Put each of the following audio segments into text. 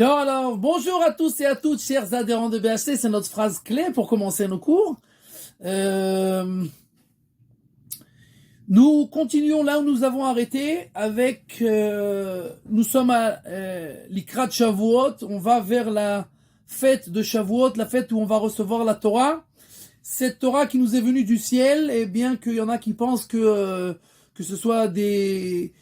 Alors, bonjour à tous et à toutes, chers adhérents de BHC, c'est notre phrase clé pour commencer nos cours. Nous continuons là où nous avons arrêté avec, nous sommes à l'Ikrat Shavuot, on va vers la fête de Shavuot, la fête où on va recevoir la Torah. Cette Torah qui nous est venue du ciel, et bien qu'il y en a qui pensent que ce soit des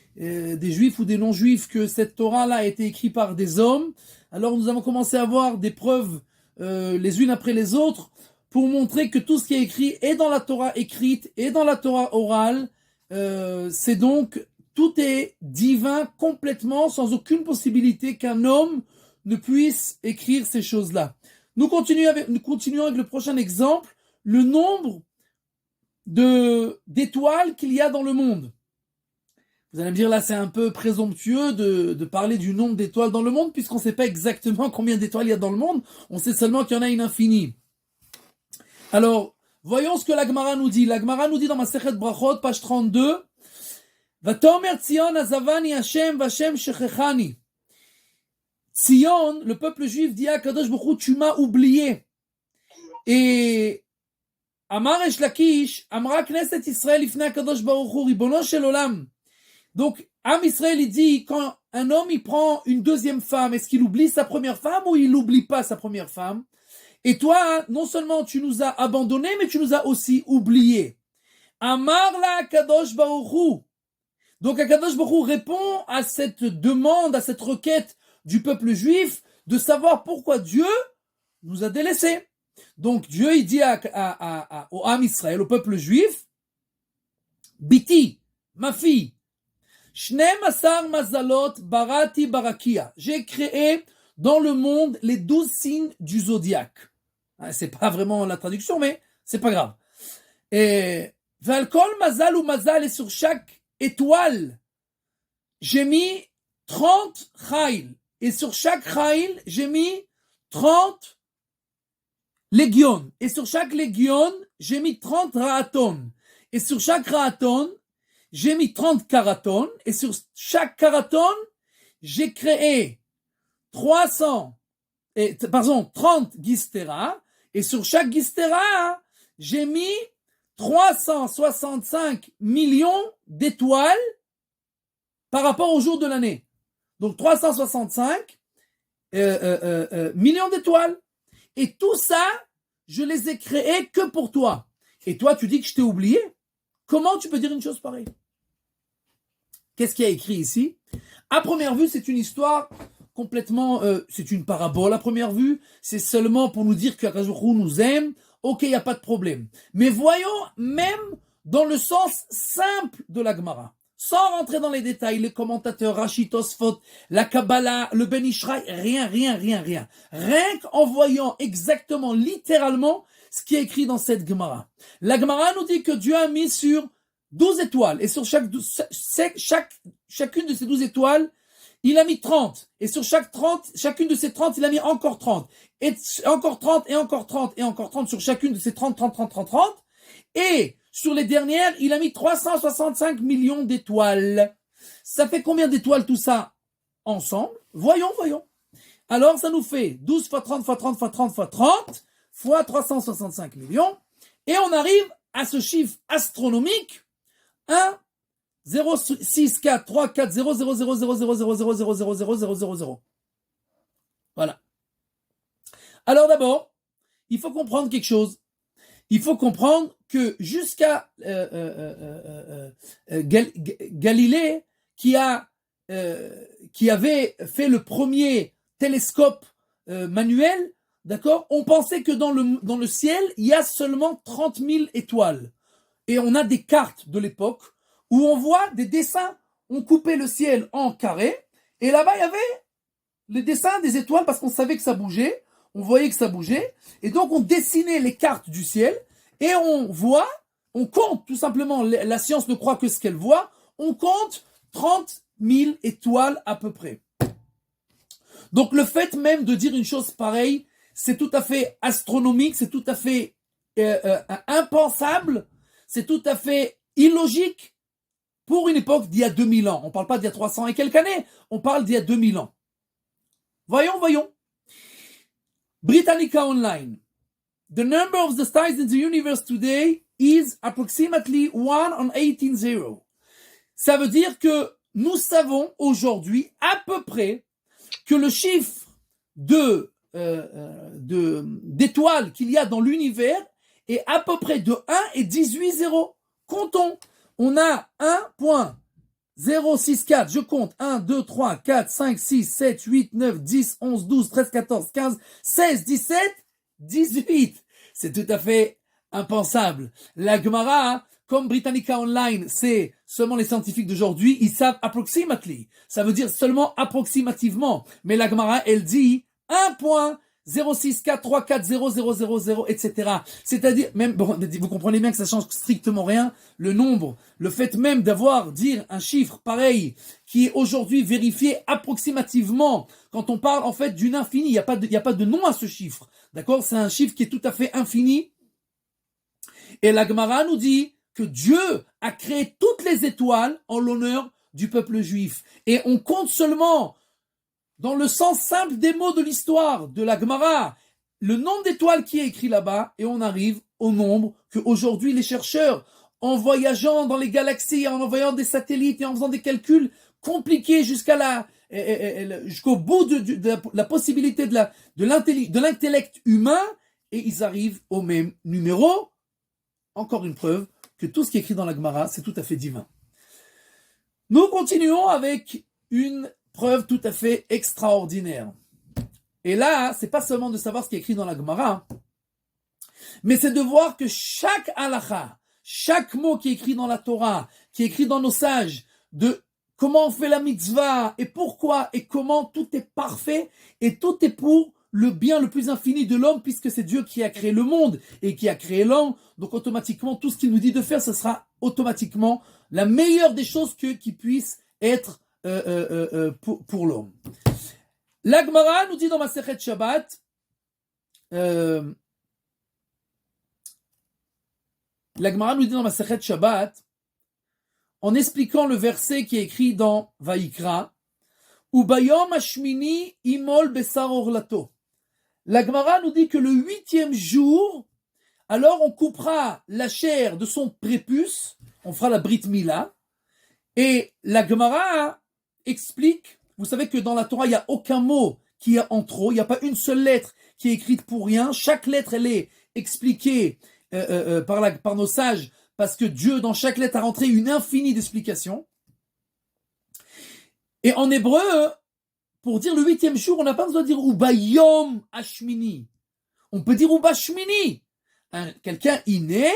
juifs ou des non-juifs, que cette Torah-là a été écrite par des hommes. Alors nous avons commencé à voir des preuves les unes après les autres pour montrer que tout ce qui est écrit est dans la Torah écrite et dans la Torah orale. C'est donc, tout est divin complètement, sans aucune possibilité qu'un homme ne puisse écrire ces choses-là. Nous continuons avec le prochain exemple, le nombre d'étoiles qu'il y a dans le monde. Vous allez me dire, là, c'est un peu présomptueux de parler du nombre d'étoiles dans le monde, puisqu'on ne sait pas exactement combien d'étoiles il y a dans le monde. On sait seulement qu'il y en a une infinie. Alors, voyons ce que la Gemara nous dit. La Gemara nous dit dans Masechet Brachot, page 32, Vatomer Tzion azavani Hashem v'Hashem shechechani. Tzion, le peuple juif dit à Kadosh Baruch Hu, tu m'as oublié. Et Amar Esh Lakish, Amra Knesset Israël ifnei Kadosh Baruch Hu, Ribono shel Olam. Donc, Am Israël, il dit, quand un homme, il prend une deuxième femme, est-ce qu'il oublie sa première femme ou il n'oublie pas sa première femme? Et toi, non seulement tu nous as abandonnés, mais tu nous as aussi oubliés. Amar la Kadosh Baruch Hu. Donc, Kadosh Baruch Hu répond à cette demande, à cette requête du peuple juif, de savoir pourquoi Dieu nous a délaissés. Donc, Dieu, il dit au Am Israël, au peuple juif, Biti, ma fille, Shnem Asar Mazalot Barati Barakia. J'ai créé dans le monde les 12 signes du zodiaque. C'est pas vraiment la traduction, mais c'est pas grave. Et Valkol Mazal ou Mazal, et sur chaque étoile, j'ai mis 30 Chayil. Et sur chaque Chayil, j'ai mis 30 légions. Et sur chaque légion, j'ai mis 30 Ra'aton. Et sur chaque Ra'aton, j'ai mis 30 Karaton. Et sur chaque Karaton, j'ai créé 30 Gistera. Et sur chaque Gistera, j'ai mis 365 millions d'étoiles par rapport au jour de l'année. Donc 365 millions d'étoiles. Et tout ça, je les ai créés que pour toi. Et toi, tu dis que je t'ai oublié? Comment tu peux dire une chose pareille? Qu'est-ce qu'il y a écrit ici? À première vue, c'est une histoire complètement... c'est une parabole à première vue. C'est seulement pour nous dire qu'Akadosh Baruch Hu nous aime. Ok, il n'y a pas de problème. Mais voyons même dans le sens simple de la Gemara. Sans rentrer dans les détails, les commentateurs, Rashi, Tosfot, la Kabbalah, le Ben Ishraï, rien. Rien qu'en voyant exactement, littéralement, ce qui est écrit dans cette Gemara. La Gemara nous dit que Dieu a mis sur 12 étoiles, et sur chacune de ces 12 étoiles, il a mis 30. Et sur chacune de ces 30, il a mis encore 30. Et encore 30, et encore 30, et encore 30 sur chacune de ces 30. Et sur les dernières, il a mis 365 millions d'étoiles. Ça fait combien d'étoiles tout ça ensemble? Voyons. Alors, ça nous fait 12 fois 30 fois 30 fois 30 fois 30 fois 365 millions. Et on arrive à ce chiffre astronomique, 1, 0, 6, 4, 3, 4, 0, 0, 0, 0, 0, 0, 0, 0, 0, 0, 0, 0, 0. Voilà. Alors d'abord, il faut comprendre quelque chose. Il faut comprendre que jusqu'à Galilée, qui avait fait le premier télescope manuel, d'accord, on pensait que dans le ciel, il y a seulement 30 000 étoiles. Et on a des cartes de l'époque où on voit des dessins. On coupait le ciel en carré, et là-bas, il y avait les dessins des étoiles parce qu'on savait que ça bougeait, on voyait que ça bougeait, et donc on dessinait les cartes du ciel, et on compte tout simplement, la science ne croit que ce qu'elle voit, on compte 30 000 étoiles à peu près. Donc le fait même de dire une chose pareille, c'est tout à fait astronomique, c'est tout à fait impensable, c'est tout à fait illogique pour une époque d'il y a 2000 ans. On ne parle pas d'il y a 300 et quelques années, on parle d'il y a 2000 ans. Voyons. Britannica Online. The number of the stars in the universe today is approximately 1 on 18,0. Ça veut dire que nous savons aujourd'hui à peu près que le chiffre d'étoiles qu'il y a dans l'univers est à peu près de 1 et 18 zéros. Comptons. On a 1.064. Je compte. 1, 2, 3, 4, 5, 6, 7, 8, 9, 10, 11, 12, 13, 14, 15, 16, 17, 18. C'est tout à fait impensable. La Gemara, comme Britannica Online, c'est seulement les scientifiques d'aujourd'hui, ils savent approximately. Ça veut dire seulement approximativement. Mais la Gemara, elle dit 1.064340000, etc. C'est-à-dire, même, bon, vous comprenez bien que ça change strictement rien. Le nombre, le fait même dire un chiffre pareil, qui est aujourd'hui vérifié approximativement, quand on parle en fait d'une infinie, il n'y a pas de nom à ce chiffre. D'accord? C'est un chiffre qui est tout à fait infini. Et la Gemara nous dit que Dieu a créé toutes les étoiles en l'honneur du peuple juif. Et on compte seulement, dans le sens simple des mots de l'histoire de la Gemara, le nombre d'étoiles qui est écrit là-bas, et on arrive au nombre qu'aujourd'hui les chercheurs, en voyageant dans les galaxies, en envoyant des satellites et en faisant des calculs compliqués jusqu'au bout de la possibilité de l'intellect humain, et ils arrivent au même numéro. Encore une preuve que tout ce qui est écrit dans la Gemara, c'est tout à fait divin. Nous continuons avec une preuve tout à fait extraordinaire. Et là, c'est pas seulement de savoir ce qui est écrit dans la Gemara, mais c'est de voir que chaque halakha, chaque mot qui est écrit dans la Torah, qui est écrit dans nos sages, de comment on fait la mitzvah, et pourquoi, et comment, tout est parfait, et tout est pour le bien le plus infini de l'homme, puisque c'est Dieu qui a créé le monde et qui a créé l'homme. Donc automatiquement, tout ce qu'il nous dit de faire, ce sera automatiquement la meilleure des choses qui puisse être pour l'homme. La Gemara nous dit dans Masechet Shabbat, en expliquant le verset qui est écrit dans Vaïkra, Ubayom Hashmini Imol Besar Orlato. La Gemara nous dit que le 8e jour, alors on coupera la chair de son prépuce, on fera la Brit Mila, et la Gemara explique, vous savez que dans la Torah, il n'y a aucun mot qui est en trop, il n'y a pas une seule lettre qui est écrite pour rien, chaque lettre, elle est expliquée par nos sages, parce que Dieu, dans chaque lettre, a rentré une infinie d'explications. Et en hébreu, pour dire le 8e jour, on n'a pas besoin de dire Ubayom Hashmini. On peut dire Ubashmini. Quelqu'un y naît,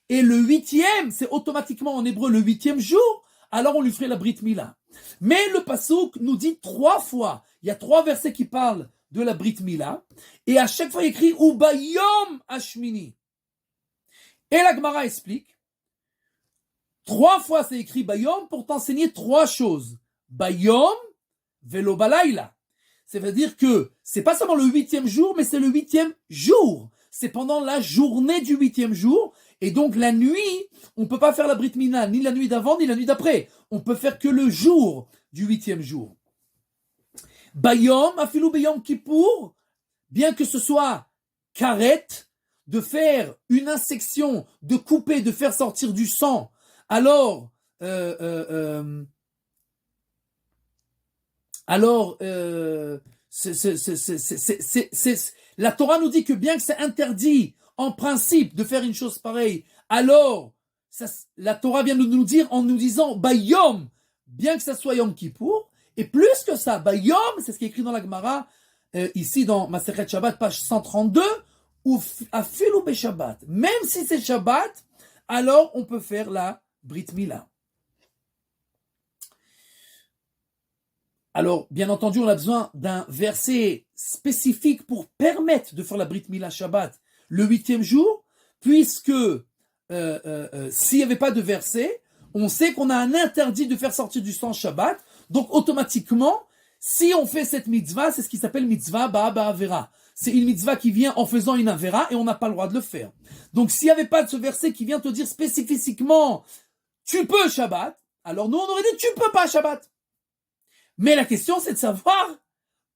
et le 8e, c'est automatiquement en hébreu le 8e jour, alors on lui ferait la Brit Mila. Mais le Passouk nous dit 3 fois, il y a 3 versets qui parlent de la Brit Mila, et à chaque fois il écrit Ubayom Hashmini. Et la Gemara explique, 3 fois c'est écrit Bayom pour t'enseigner 3 choses. Bayom, Velo Balayla. C'est-à-dire que c'est pas seulement le 8e jour, mais c'est le 8e jour. C'est pendant la journée du 8e jour. Et donc la nuit, on ne peut pas faire la Brit Mila, ni la nuit d'avant, ni la nuit d'après. On peut faire que le jour du 8e jour. Bayom, Afilou Bayom Kippour, bien que ce soit karet, de faire une insection, de couper, de faire sortir du sang, alors la Torah nous dit que bien que c'est interdit en principe de faire une chose pareille, alors la Torah vient de nous dire en nous disant Bayom, bien que ça soit Yom Kippour, et plus que ça, Bayom, c'est ce qui est écrit dans la Gemara, ici dans Masechet Shabbat, page 132, ou Afilou Beshabbat, même si c'est Shabbat, alors on peut faire la Brit Mila. Alors, bien entendu, on a besoin d'un verset spécifique pour permettre de faire la Brit Mila Shabbat le 8e jour, puisque s'il n'y avait pas de verset, on sait qu'on a un interdit de faire sortir du sang Shabbat, donc automatiquement, si on fait cette mitzvah, c'est ce qui s'appelle mitzvah ba'avera. C'est une mitzvah qui vient en faisant une avera et on n'a pas le droit de le faire. Donc s'il n'y avait pas de ce verset qui vient te dire spécifiquement tu peux Shabbat, alors nous on aurait dit tu peux pas Shabbat. Mais la question c'est de savoir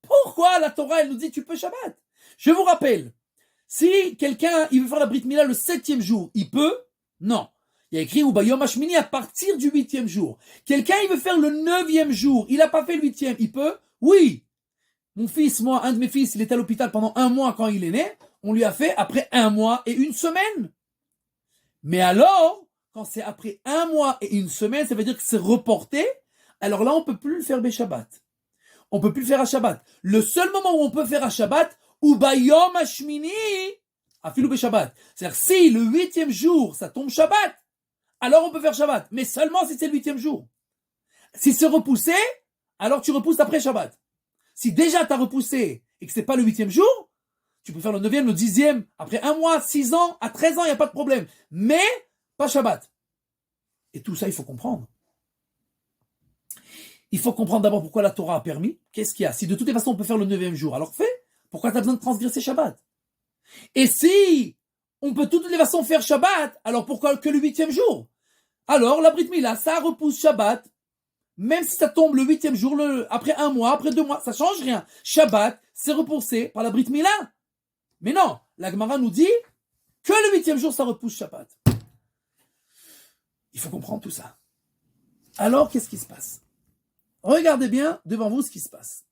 Pourquoi la Torah, elle nous dit tu peux Shabbat? Je vous rappelle, si quelqu'un, il veut faire la Brit Mila le 7e jour, il peut? Non. Il y a écrit ou Bayom Hashmini à partir du 8e jour. Quelqu'un, il veut faire le 9e jour, il n'a pas fait le 8e, il peut? Oui. Mon fils, moi, un de mes fils, il était à l'hôpital pendant 1 mois quand il est né. On lui a fait après 1 mois et 1 semaine. Mais alors, quand c'est après 1 mois et 1 semaine, ça veut dire que c'est reporté. Alors là, on ne peut plus le faire Shabbat. On ne peut plus le faire à Shabbat. Le seul moment où on peut faire à Shabbat, ou Bayom Hashmini, afilou Shabbat. C'est-à-dire, si le 8e jour, ça tombe Shabbat, alors on peut faire Shabbat. Mais seulement si c'est le 8e jour. Si c'est repoussé, alors tu repousses après Shabbat. Si déjà tu as repoussé et que c'est pas le 8e jour, tu peux faire le 9e, le 10e, après 1 mois, 6 ans, à 13 ans, il n'y a pas de problème. Mais, pas Shabbat. Et tout ça, il faut comprendre. Il faut comprendre d'abord pourquoi la Torah a permis. Qu'est-ce qu'il y a? Si de toutes les façons on peut faire le 9e jour, alors fais. Pourquoi tu as besoin de transgresser Shabbat? Et si on peut de toutes les façons faire Shabbat, alors pourquoi que le 8e jour? Alors, la Brit Mila, ça repousse Shabbat. Même si ça tombe le 8e jour, après 1 mois, après 2 mois, ça change rien. Shabbat, c'est repoussé par la Brit Mila. Mais non, la Gemara nous dit que le 8e jour, ça repousse Shabbat. Il faut comprendre tout ça. Alors, qu'est-ce qui se passe? Regardez bien devant vous ce qui se passe.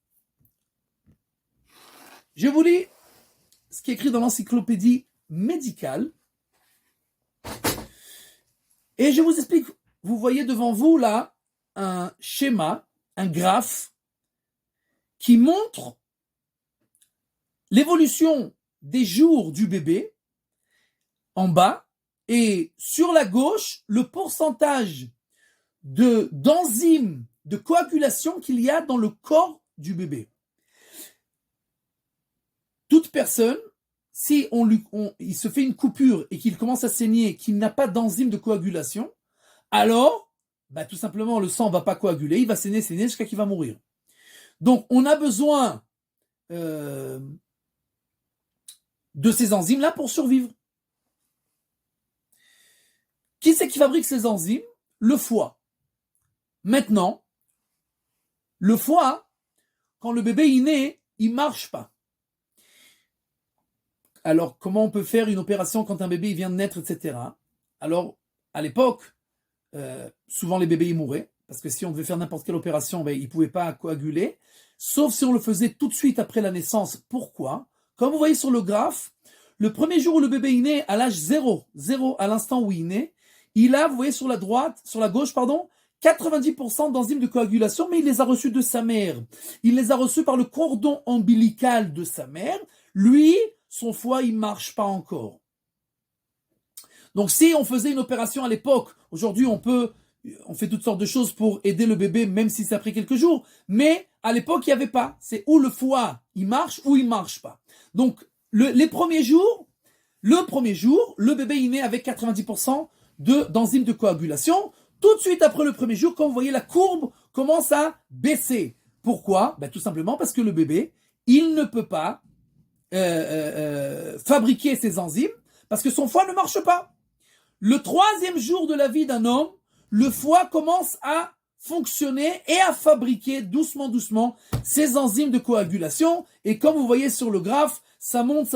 Je vous lis ce qui est écrit dans l'encyclopédie médicale. Et je vous explique, vous voyez devant vous là, un schéma, un graphe qui montre l'évolution des jours du bébé en bas et sur la gauche le pourcentage d'enzymes de coagulation qu'il y a dans le corps du bébé. Toute personne, si il se fait une coupure et qu'il commence à saigner, qu'il n'a pas d'enzyme de coagulation, alors tout simplement, le sang ne va pas coaguler, il va saigner jusqu'à qu'il va mourir. Donc, on a besoin de ces enzymes-là pour survivre. Qui c'est qui fabrique ces enzymes? Le foie. Maintenant, le foie, quand le bébé est né, il ne marche pas. Alors, comment on peut faire une opération quand un bébé vient de naître, etc. Alors, à l'époque, souvent les bébés y mouraient, parce que si on devait faire n'importe quelle opération, ils ne pouvaient pas coaguler, sauf si on le faisait tout de suite après la naissance. Pourquoi? Comme vous voyez sur le graphe, le premier jour où le bébé est né, à l'âge 0, à l'instant où il est né, il a, vous voyez sur la gauche, 90% d'enzymes de coagulation, mais il les a reçus de sa mère. Il les a reçus par le cordon ombilical de sa mère. Lui, son foie, il ne marche pas encore. Donc si on faisait une opération à l'époque, aujourd'hui on fait toutes sortes de choses pour aider le bébé, même si c'est après quelques jours, mais à l'époque il n'y avait pas. C'est où le foie il marche ou il ne marche pas. Donc le premier jour, le bébé il naît avec 90% d'enzymes de coagulation. Tout de suite après le premier jour, quand vous voyez la courbe commence à baisser. Pourquoi? Tout simplement parce que le bébé, il ne peut pas fabriquer ces enzymes parce que son foie ne marche pas. Le 3e jour de la vie d'un homme, le foie commence à fonctionner et à fabriquer doucement ces enzymes de coagulation. Et comme vous voyez sur le graphe, ça monte.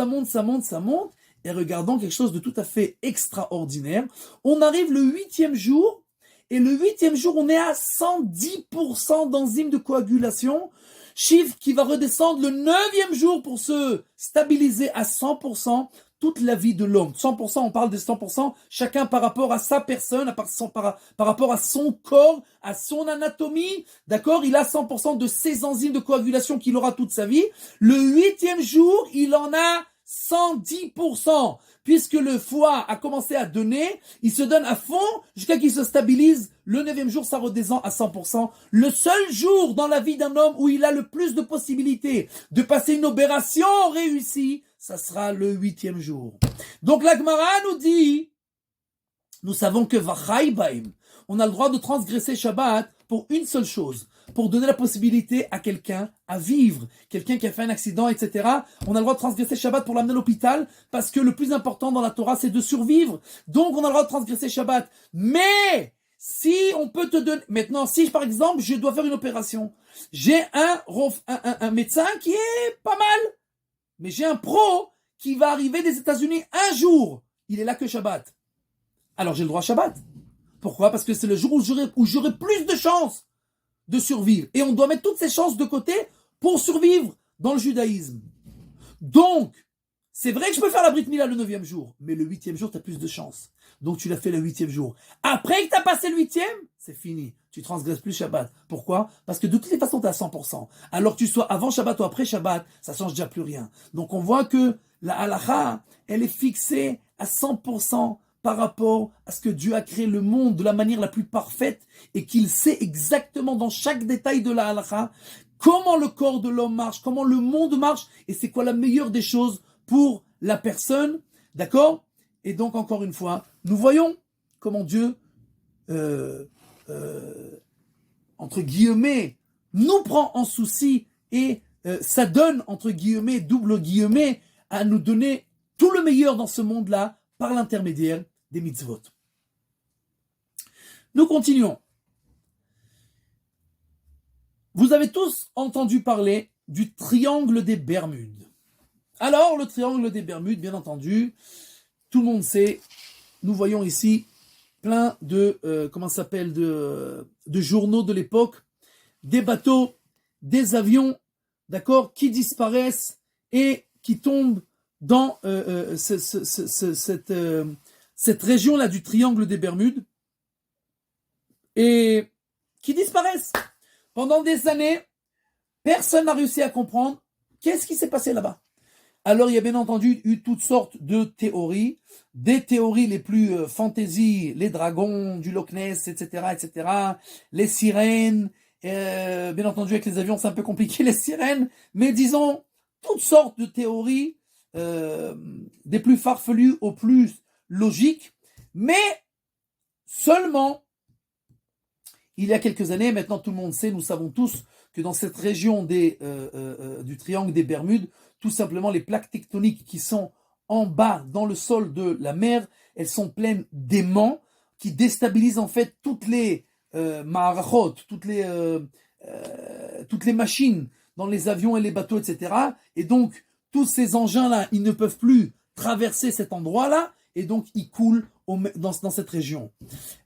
Et regardons quelque chose de tout à fait extraordinaire. On arrive le 8e jour, et le 8e jour, on est à 110% d'enzymes de coagulation. Chiffre qui va redescendre le 9e jour pour se stabiliser à 100%. Toute la vie de l'homme. 100%, on parle de 100%, chacun par rapport à sa personne, par rapport à son corps, à son anatomie. D'accord? Il a 100% de ses enzymes de coagulation qu'il aura toute sa vie. Le 8e jour, il en a 110%. Puisque le foie a commencé à donner, il se donne à fond jusqu'à qu'il se stabilise. Le 9e jour, ça redescend à 100%. Le seul jour dans la vie d'un homme où il a le plus de possibilités de passer une opération réussie, ça sera le 8e jour. Donc la Gemara nous dit, nous savons que Vachai Baim, on a le droit de transgresser Shabbat pour une seule chose, pour donner la possibilité à quelqu'un à vivre, quelqu'un qui a fait un accident, etc. On a le droit de transgresser Shabbat pour l'amener à l'hôpital, parce que le plus important dans la Torah, c'est de survivre. Donc on a le droit de transgresser Shabbat. Mais si on peut te donner... Maintenant, si par exemple, je dois faire une opération, j'ai un médecin qui est pas mal, mais j'ai un pro qui va arriver des États-Unis un jour. Il est là que Shabbat. Alors j'ai le droit à Shabbat. Pourquoi? Parce que c'est le jour où j'aurai plus de chances de survivre. Et on doit mettre toutes ces chances de côté pour survivre dans le judaïsme. Donc, c'est vrai que je peux faire la Brit Mila le 9e jour, mais le 8e jour, tu as plus de chances. Donc tu l'as fait le 8e jour. Après que tu as passé le 8e, c'est fini. Tu transgresses plus Shabbat. Pourquoi? Parce que de toutes les façons, tu es à 100%. Alors que tu sois avant Shabbat ou après Shabbat, ça change déjà plus rien. Donc on voit que la halakha, elle est fixée à 100% par rapport à ce que Dieu a créé le monde de la manière la plus parfaite et qu'il sait exactement dans chaque détail de la halakha comment le corps de l'homme marche, comment le monde marche et c'est quoi la meilleure des choses pour la personne. D'accord? Et donc, encore une fois, nous voyons comment Dieu, entre guillemets, nous prend en souci et ça donne, entre guillemets, double guillemets, à nous donner tout le meilleur dans ce monde-là par l'intermédiaire des mitzvot. Nous continuons. Vous avez tous entendu parler du triangle des Bermudes. Alors, le triangle des Bermudes, bien entendu, tout le monde sait, nous voyons ici plein de, de journaux de l'époque, des bateaux, des avions, d'accord, qui disparaissent et qui tombent dans cette région-là du triangle des Bermudes et qui disparaissent. Pendant des années, personne n'a réussi à comprendre qu'est-ce qui s'est passé là-bas. Alors, il y a bien entendu eu toutes sortes de théories, des théories les plus fantaisie, les dragons du Loch Ness, etc., les sirènes, bien entendu avec les avions c'est un peu compliqué les sirènes, mais disons toutes sortes de théories, des plus farfelues aux plus logiques, mais seulement il y a quelques années, maintenant tout le monde sait, nous savons tous que dans cette région du triangle des Bermudes, tout simplement les plaques tectoniques qui sont en bas dans le sol de la mer, elles sont pleines d'aimants qui déstabilisent en fait toutes les ma'arachot, toutes les machines dans les avions et les bateaux, etc. Et donc tous ces engins-là, ils ne peuvent plus traverser cet endroit-là et donc ils coulent dans cette région.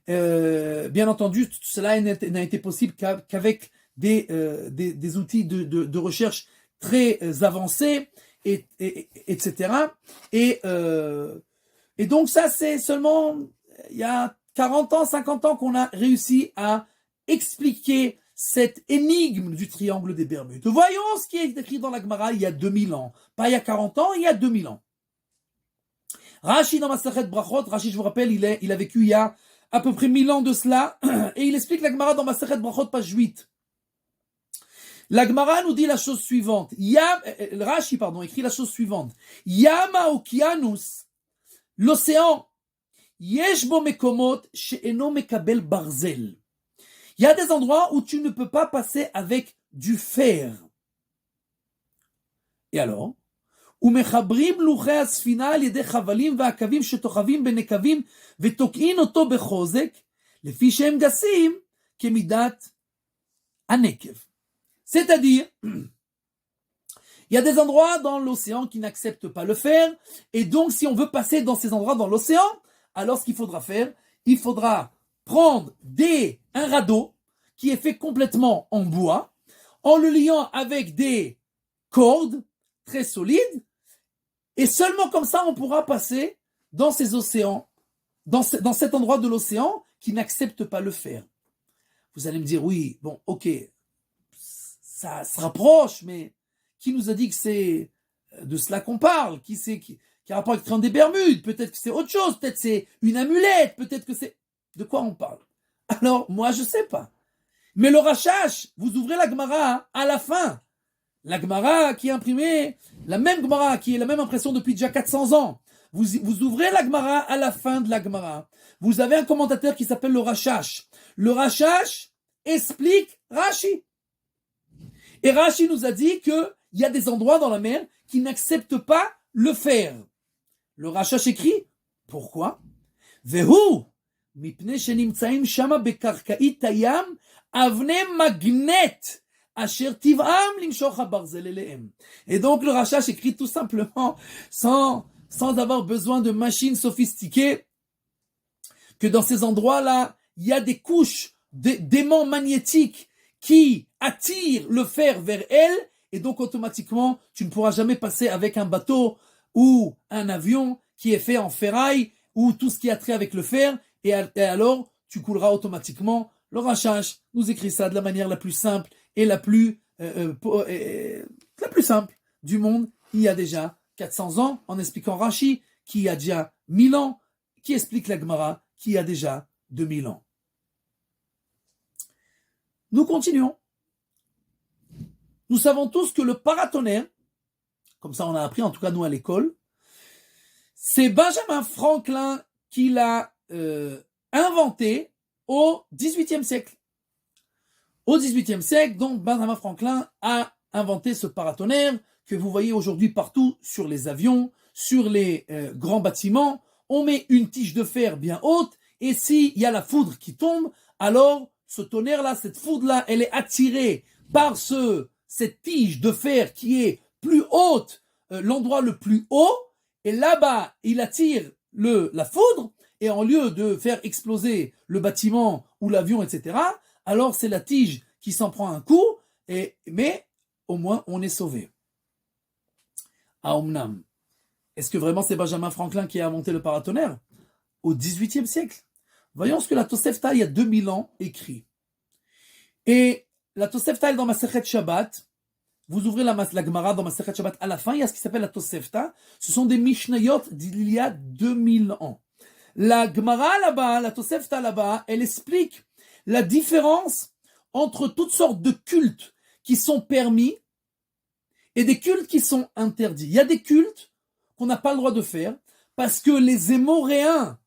Bien entendu, tout cela n'a été possible qu'avec des outils de recherche très avancés, etc. Et donc ça, c'est seulement il y a 40 ans, 50 ans qu'on a réussi à expliquer cette énigme du triangle des Bermudes. Voyons ce qui est écrit dans la Gemara il y a 2000 ans. Pas il y a 40 ans, il y a 2000 ans. Rashi dans Masechet Brachot, Rashi, je vous rappelle, il a vécu il y a à peu près 1000 ans de cela, et il explique la Gemara dans Masechet Brachot, page 8. La Gemara nous dit la chose suivante. Rashi, écrit la chose suivante. Yama Okianus, l'océan, yesh bo mekomot she'eno mekabel barzel. Il y a des endroits où tu ne peux pas passer avec du fer. Et alors? ומחברים לוחי הספינה על ידי חבלים ועקבים שתוחבים בנקבים ותוקעין אותו בחוזק לפי שהם גסים כמידת הנקב. C'est-à-dire, il y a des endroits dans l'océan qui n'acceptent pas le fer et donc si on veut passer dans ces endroits dans l'océan, alors ce qu'il faudra faire, il faudra prendre un radeau qui est fait complètement en bois en le liant avec des cordes très solides. Et seulement comme ça, on pourra passer dans ces océans, dans cet endroit de l'océan qui n'accepte pas le fer. Vous allez me dire, oui, bon, ok, ça se rapproche, mais qui nous a dit que c'est de cela qu'on parle? Qui a rapport avec le triangle des Bermudes? Peut-être que c'est autre chose, peut-être que c'est une amulette, peut-être que c'est... De quoi on parle? Alors, moi, je sais pas. Mais le Rashash, vous ouvrez la Gemara à la fin. La Gemara qui est imprimée, la même Gemara qui est la même impression depuis déjà 400 ans. Vous ouvrez la Gemara à la fin de la Gemara. Vous avez un commentateur qui s'appelle le Rashash. Le Rashash explique Rashi. Et Rashi nous a dit qu'il y a des endroits dans la mer qui n'acceptent pas le fer. Le Rashash écrit, pourquoi? Vehu מפני שנמצאים שמה בקרקעית הים אבני מגנט אשר טבעם למשוך הברזל אליהם. Et donc le Rashash écrit tout simplement, sans avoir besoin de machines sophistiquées, que dans ces endroits-là, il y a des couches d'aimants magnétiques qui attirent le fer vers elle, et donc automatiquement, tu ne pourras jamais passer avec un bateau ou un avion qui est fait en ferraille, ou tout ce qui a trait avec le fer, et alors tu couleras automatiquement. Le Rashash nous écrit ça de la manière la plus simple et la plus simple du monde, il y a déjà 400 ans, en expliquant Rashi, qui a déjà 1000 ans, qui explique la Gemara, qui a déjà 2000 ans. Nous continuons. Nous savons tous que le paratonnerre, comme ça on a appris, en tout cas nous à l'école, c'est Benjamin Franklin qui l'a inventé au XVIIIe siècle. Au XVIIIe siècle, donc Benjamin Franklin a inventé ce paratonnerre que vous voyez aujourd'hui partout sur les avions, sur les grands bâtiments. On met une tige de fer bien haute et s'il y a la foudre qui tombe, alors ce tonnerre-là, cette foudre-là, elle est attirée par cette tige de fer qui est plus haute, l'endroit le plus haut, et là-bas, il attire la foudre, et en lieu de faire exploser le bâtiment ou l'avion, etc., alors c'est la tige qui s'en prend un coup, mais au moins on est sauvé. Ah, omnam. Est-ce que vraiment c'est Benjamin Franklin qui a inventé le paratonnerre? Au XVIIIe siècle. Voyons ce que la Tosefta, il y a 2000 ans, écrit. Et la Tosefta est dans Masechet Shabbat. Vous ouvrez la Gemara dans Masechet Shabbat à la fin, il y a ce qui s'appelle la Tosefta. Ce sont des Mishnayot d'il y a 2000 ans. La Gemara là-bas, la Tosefta là-bas, elle explique la différence entre toutes sortes de cultes qui sont permis et des cultes qui sont interdits. Il y a des cultes qu'on n'a pas le droit de faire parce que les Émoréens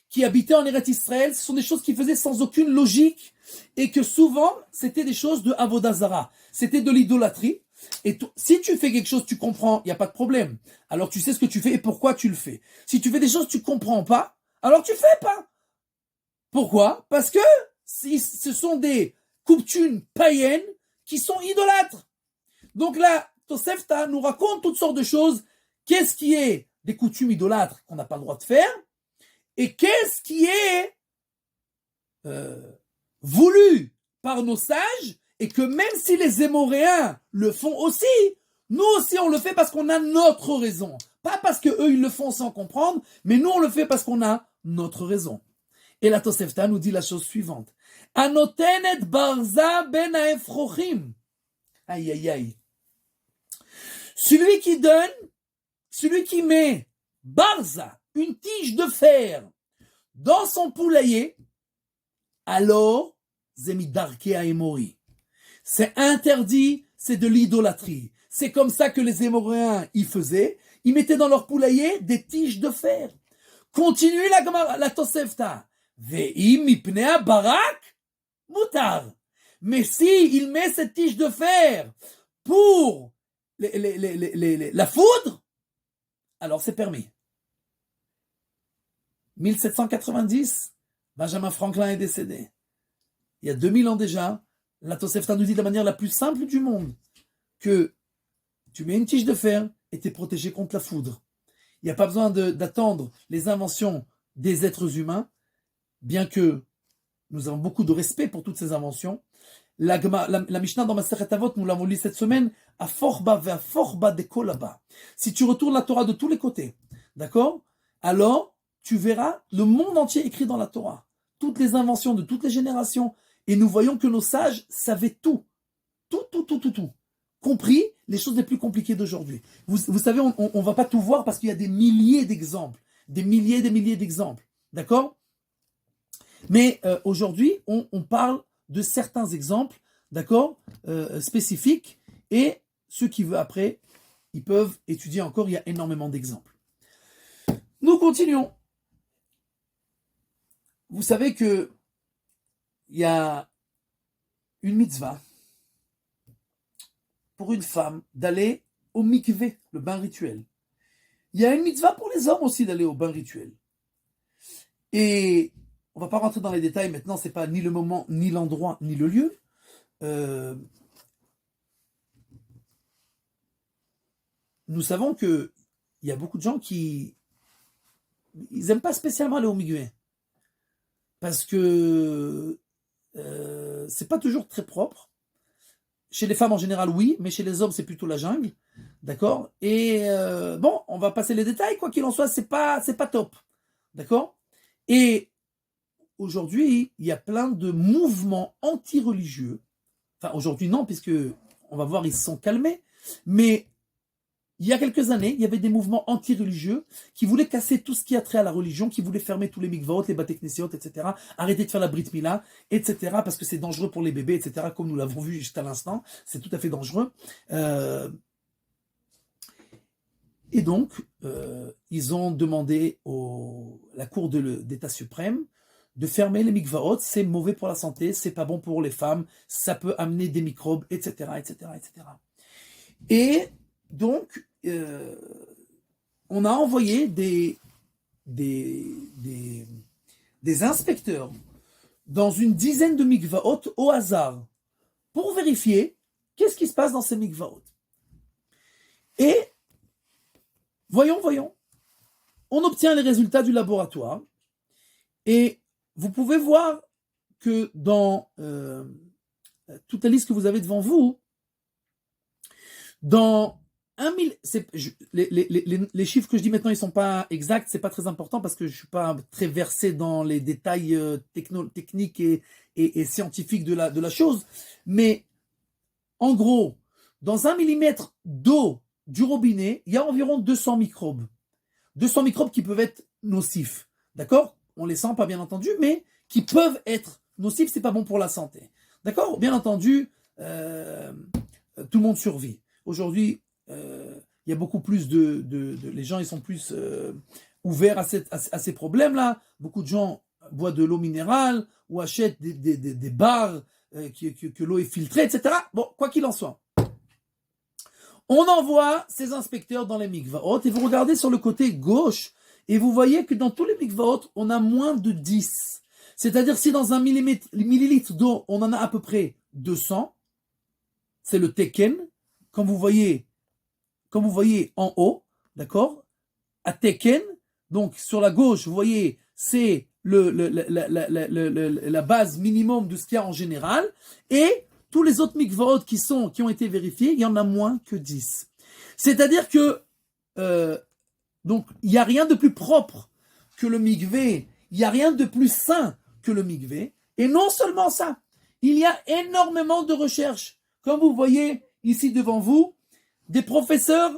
qui habitaient en Eretz Israël, ce sont des choses qu'ils faisaient sans aucune logique et que souvent, c'était des choses de Avodah Zara. C'était de l'idolâtrie. Et si tu fais quelque chose, tu comprends, il n'y a pas de problème. Alors tu sais ce que tu fais et pourquoi tu le fais. Si tu fais des choses que tu ne comprends pas, alors tu ne fais pas. Pourquoi? Parce que ce sont des coutumes païennes qui sont idolâtres. Donc là, Tosefta nous raconte toutes sortes de choses. Qu'est-ce qui est des coutumes idolâtres qu'on n'a pas le droit de faire? Et qu'est-ce qui est voulu par nos sages et que même si les Émoréens le font aussi, nous aussi on le fait parce qu'on a notre raison. Pas parce que eux ils le font sans comprendre, mais nous on le fait parce qu'on a notre raison. Et la Tosefta nous dit la chose suivante. Anotenet barza ben haefrochim. Aïe aïe aïe. Celui qui donne, celui qui met barza, une tige de fer, dans son poulailler, alors, zemidarke haemori. C'est interdit, c'est de l'idolâtrie. C'est comme ça que les Émoréens y faisaient. Ils mettaient dans leur poulailler des tiges de fer. Continue la Tosefta. Ve'im mipnea barak mutar. Mais si il met cette tige de fer pour la foudre, alors c'est permis. 1790, Benjamin Franklin est décédé. Il y a 2000 ans déjà, la Tosefta nous dit de la manière la plus simple du monde que tu mets une tige de fer et tu es protégé contre la foudre. Il n'y a pas besoin d'attendre les inventions des êtres humains, bien que nous avons beaucoup de respect pour toutes ces inventions. La Mishnah dans Masechet Avot, nous l'avons lu cette semaine, à forba vers forba de kolaba. Si tu retournes la Torah de tous les côtés, d'accord? Alors, tu verras le monde entier écrit dans la Torah. Toutes les inventions de toutes les générations. Et nous voyons que nos sages savaient tout. Tout. Compris les choses les plus compliquées d'aujourd'hui. Vous savez, on ne va pas tout voir parce qu'il y a des milliers d'exemples. Des milliers d'exemples. D'accord? Mais aujourd'hui, on parle de certains exemples, d'accord, spécifiques. Et ceux qui veulent après, ils peuvent étudier encore. Il y a énormément d'exemples. Nous continuons. Vous savez que il y a une mitzvah pour une femme d'aller au mikvé, le bain rituel. Il y a une mitzvah pour les hommes aussi d'aller au bain rituel. Et on va pas rentrer dans les détails maintenant, c'est pas ni le moment, ni l'endroit, ni le lieu. Euh, nous savons que il y a beaucoup de gens qui ils aiment pas spécialement aller au mikvé parce que c'est pas toujours très propre. Chez les femmes en général, oui, mais chez les hommes, c'est plutôt la jungle, d'accord. Et bon, on va passer les détails, quoi qu'il en soit, c'est pas top, d'accord. Et aujourd'hui, il y a plein de mouvements anti-religieux. Enfin, aujourd'hui non, puisque on va voir, ils se sont calmés. Mais il y a quelques années, il y avait des mouvements anti-religieux qui voulaient casser tout ce qui a trait à la religion, qui voulaient fermer tous les mikvaot, les batek nesiot, etc. Arrêter de faire la brit mila, etc. Parce que c'est dangereux pour les bébés, etc. Comme nous l'avons vu juste à l'instant, c'est tout à fait dangereux. Et donc, ils ont demandé la Cour d'État suprême de fermer les mikvaot. C'est mauvais pour la santé, c'est pas bon pour les femmes, ça peut amener des microbes, etc., etc., etc. Et donc, on a envoyé des inspecteurs dans une dizaine de mikvaot au hasard pour vérifier qu'est-ce qui se passe dans ces mikvaot. Et voyons, on obtient les résultats du laboratoire et vous pouvez voir que dans toute la liste que vous avez devant vous, dans les chiffres que je dis maintenant, ils sont pas exacts, c'est pas très important parce que je suis pas très versé dans les détails techniques et scientifiques de la chose. Mais en gros, dans 1 millimètre d'eau du robinet, il y a environ 200 microbes. 200 microbes qui peuvent être nocifs. D'accord? On les sent pas bien entendu, mais qui peuvent être nocifs, c'est pas bon pour la santé. D'accord? Bien entendu, tout le monde survit. Aujourd'hui, il y a beaucoup plus les gens ils sont plus ouverts à ces problèmes-là. Beaucoup de gens boivent de l'eau minérale ou achètent des bars que l'eau est filtrée, etc. Bon, quoi qu'il en soit. On envoie ces inspecteurs dans les mikvaot et vous regardez sur le côté gauche et vous voyez que dans tous les mikvaot, on a moins de 10. C'est-à-dire si dans un millilitre d'eau, on en a à peu près 200, c'est le teken, comme vous voyez en haut, d'accord, à teken, donc sur la gauche, vous voyez, c'est la base minimum de ce qu'il y a en général, et tous les autres mikvaot qui ont été vérifiés, il y en a moins que 10. C'est-à-dire que donc il n'y a rien de plus propre que le mikvé, il n'y a rien de plus sain que le mikvé, et non seulement ça, il y a énormément de recherches, comme vous voyez ici devant vous, des professeurs,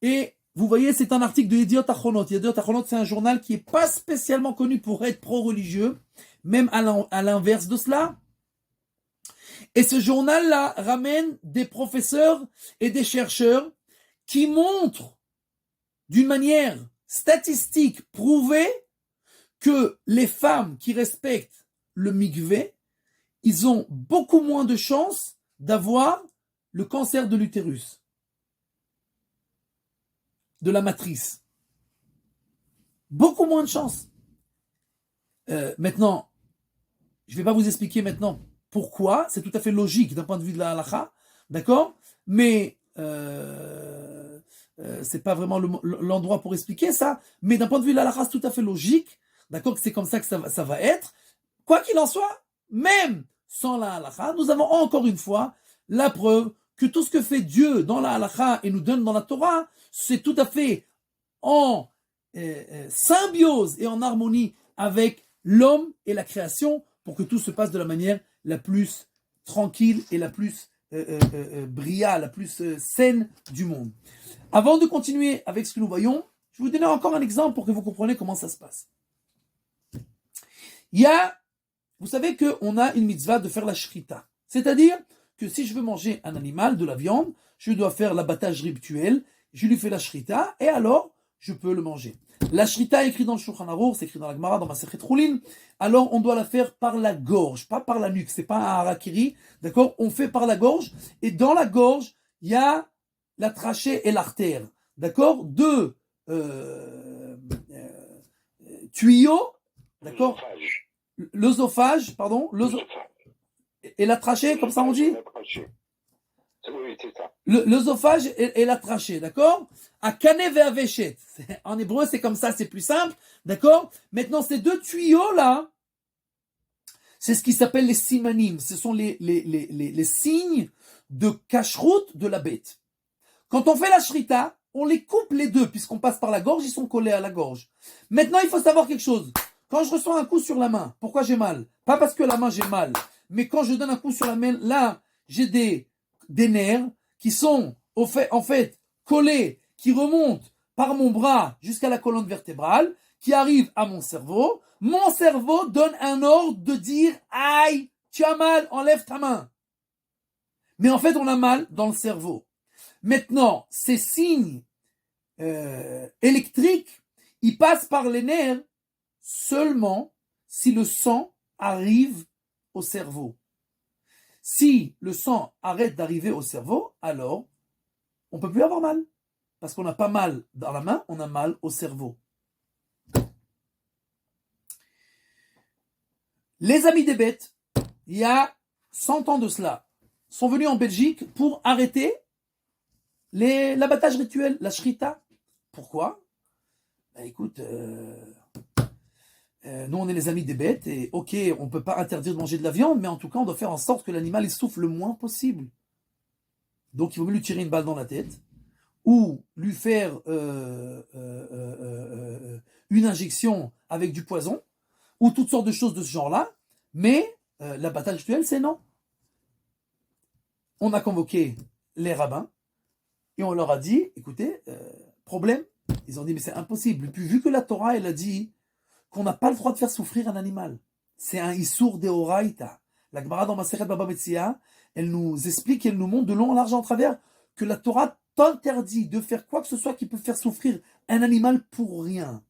et vous voyez, c'est un article de Yediot Achronot. Yediot Achronot, c'est un journal qui n'est pas spécialement connu pour être pro-religieux, même à l'inverse de cela. Et ce journal-là ramène des professeurs et des chercheurs qui montrent d'une manière statistique prouvée que les femmes qui respectent le mikvé, ils ont beaucoup moins de chances d'avoir le cancer de l'utérus, de la matrice. Beaucoup moins de chances. Maintenant, je ne vais pas vous expliquer maintenant pourquoi, c'est tout à fait logique d'un point de vue de la halakha, d'accord? Mais c'est pas vraiment l'endroit pour expliquer ça, mais d'un point de vue de la halakha, c'est tout à fait logique, d'accord? Que c'est comme ça que ça va être. Quoi qu'il en soit, même sans la halakha, nous avons encore une fois la preuve que tout ce que fait Dieu dans la halakha et nous donne dans la Torah, c'est tout à fait en symbiose et en harmonie avec l'homme et la création pour que tout se passe de la manière la plus tranquille et la plus brillante, la plus saine du monde. Avant de continuer avec ce que nous voyons, je vais vous donner encore un exemple pour que vous compreniez comment ça se passe. Vous savez qu'on a une mitzvah de faire la shrita, c'est-à-dire que si je veux manger un animal, de la viande, je dois faire l'abattage rituel, je lui fais la shrita, et alors, je peux le manger. La shrita est écrite dans le Shulchan Aruch, c'est écrit dans la Gemara, dans Masechet Choulin, alors on doit la faire par la gorge, pas par la nuque, c'est pas un harakiri, d'accord? On fait par la gorge, et dans la gorge, il y a la trachée et l'artère, d'accord? Deux tuyaux, d'accord? l'œsophage, pardon, et la trachée, comme ça on dit? Oui, c'est ça. L'œsophage et la trachée, d'accord? À kané ve'aveshet. En hébreu, c'est comme ça, c'est plus simple, d'accord? Maintenant, ces deux tuyaux-là, c'est ce qui s'appelle les simanim. Ce sont les signes de cacheroute de la bête. Quand on fait la shrita, on les coupe les deux, puisqu'on passe par la gorge, ils sont collés à la gorge. Maintenant, il faut savoir quelque chose. Quand je reçois un coup sur la main, pourquoi j'ai mal? Pas parce que la main j'ai mal, mais quand je donne un coup sur la main, là, j'ai des nerfs qui sont en fait collés, qui remontent par mon bras jusqu'à la colonne vertébrale, qui arrivent à mon cerveau. Mon cerveau donne un ordre de dire aïe, tu as mal, enlève ta main. Mais en fait, on a mal dans le cerveau. Maintenant, ces signes électriques, ils passent par les nerfs seulement si le sang arrive au cerveau. Si le sang arrête d'arriver au cerveau, alors on ne peut plus avoir mal. Parce qu'on n'a pas mal dans la main, on a mal au cerveau. Les amis des bêtes, il y a 100 ans de cela, sont venus en Belgique pour arrêter l'abattage rituel, la shrita. Pourquoi? Écoute, nous on est les amis des bêtes et ok, on ne peut pas interdire de manger de la viande, mais en tout cas on doit faire en sorte que l'animal il souffle le moins possible. Donc il vaut mieux lui tirer une balle dans la tête ou lui faire une injection avec du poison ou toutes sortes de choses de ce genre-là, mais l'abattage rituel c'est non. On a convoqué les rabbins et on leur a dit, écoutez, problème. Ils ont dit, mais c'est impossible. Puis vu que la Torah, elle a dit qu'on n'a pas le droit de faire souffrir un animal. C'est un Issour Deoraita. La Gemara dans Masechet Baba Metzia, elle nous explique, elle nous montre de long en large en travers que la Torah t'interdit de faire quoi que ce soit qui peut faire souffrir un animal pour rien.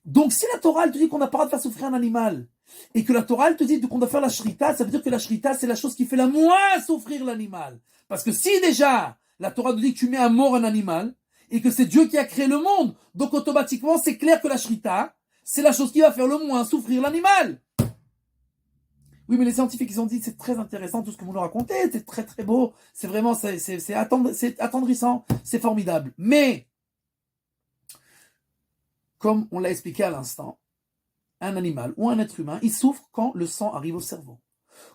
Donc si la Torah, elle te dit qu'on n'a pas le droit de faire souffrir un animal, et que la Torah, elle te dit qu'on doit faire la shrita, ça veut dire que la shrita, c'est la chose qui fait la moins souffrir l'animal. Parce que si déjà, la Torah te dit que tu mets à mort un animal, et que c'est Dieu qui a créé le monde, donc automatiquement, c'est clair que la shrita, c'est la chose qui va faire le moins souffrir l'animal. Oui, mais les scientifiques, ils ont dit, c'est très intéressant tout ce que vous nous racontez, c'est très très beau, c'est vraiment, c'est attendrissant, c'est formidable. Mais, comme on l'a expliqué à l'instant, un animal ou un être humain, il souffre quand le sang arrive au cerveau.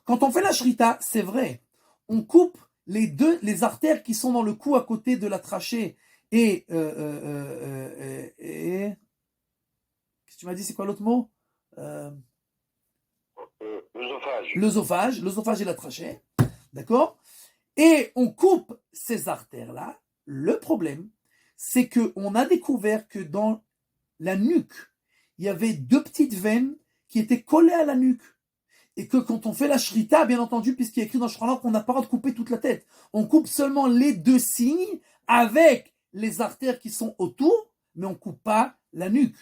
Quand on fait la shrita, c'est vrai, on coupe les artères qui sont dans le cou à côté de la trachée et qu'est-ce que tu m'as dit, c'est quoi l'autre mot? L'œsophage et la trachée, d'accord? Et on coupe ces artères-là. Le problème, c'est qu'on a découvert que dans la nuque, il y avait deux petites veines qui étaient collées à la nuque. Et que quand on fait la shrita, bien entendu, puisqu'il est écrit dans le Shulchan qu'on n'a pas le droit de couper toute la tête, on coupe seulement les deux signes avec les artères qui sont autour, mais on ne coupe pas la nuque.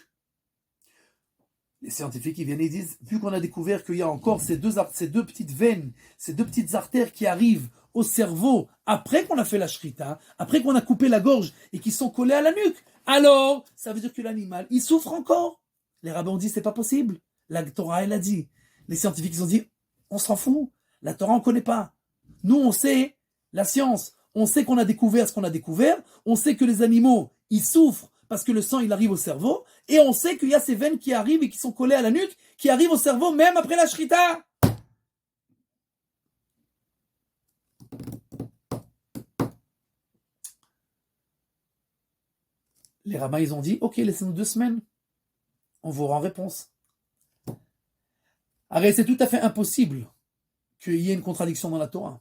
Les scientifiques ils viennent et disent, vu qu'on a découvert qu'il y a encore ces deux petites veines, ces deux petites artères qui arrivent au cerveau après qu'on a fait la shrita, après qu'on a coupé la gorge et qui sont collées à la nuque, alors ça veut dire que l'animal, il souffre encore. Les rabbins ont dit, c'est pas possible. La Torah, elle a dit. Les scientifiques, ils ont dit, on s'en fout. La Torah, on ne connaît pas. Nous, on sait la science. On sait qu'on a découvert ce qu'on a découvert. On sait que les animaux, ils souffrent parce que le sang, il arrive au cerveau. Et on sait qu'il y a ces veines qui arrivent et qui sont collées à la nuque, qui arrivent au cerveau même après la shrita. Les rabbins, ils ont dit, ok, laissez-nous 2 semaines. On vous rend réponse. Arrête, c'est tout à fait impossible qu'il y ait une contradiction dans la Torah.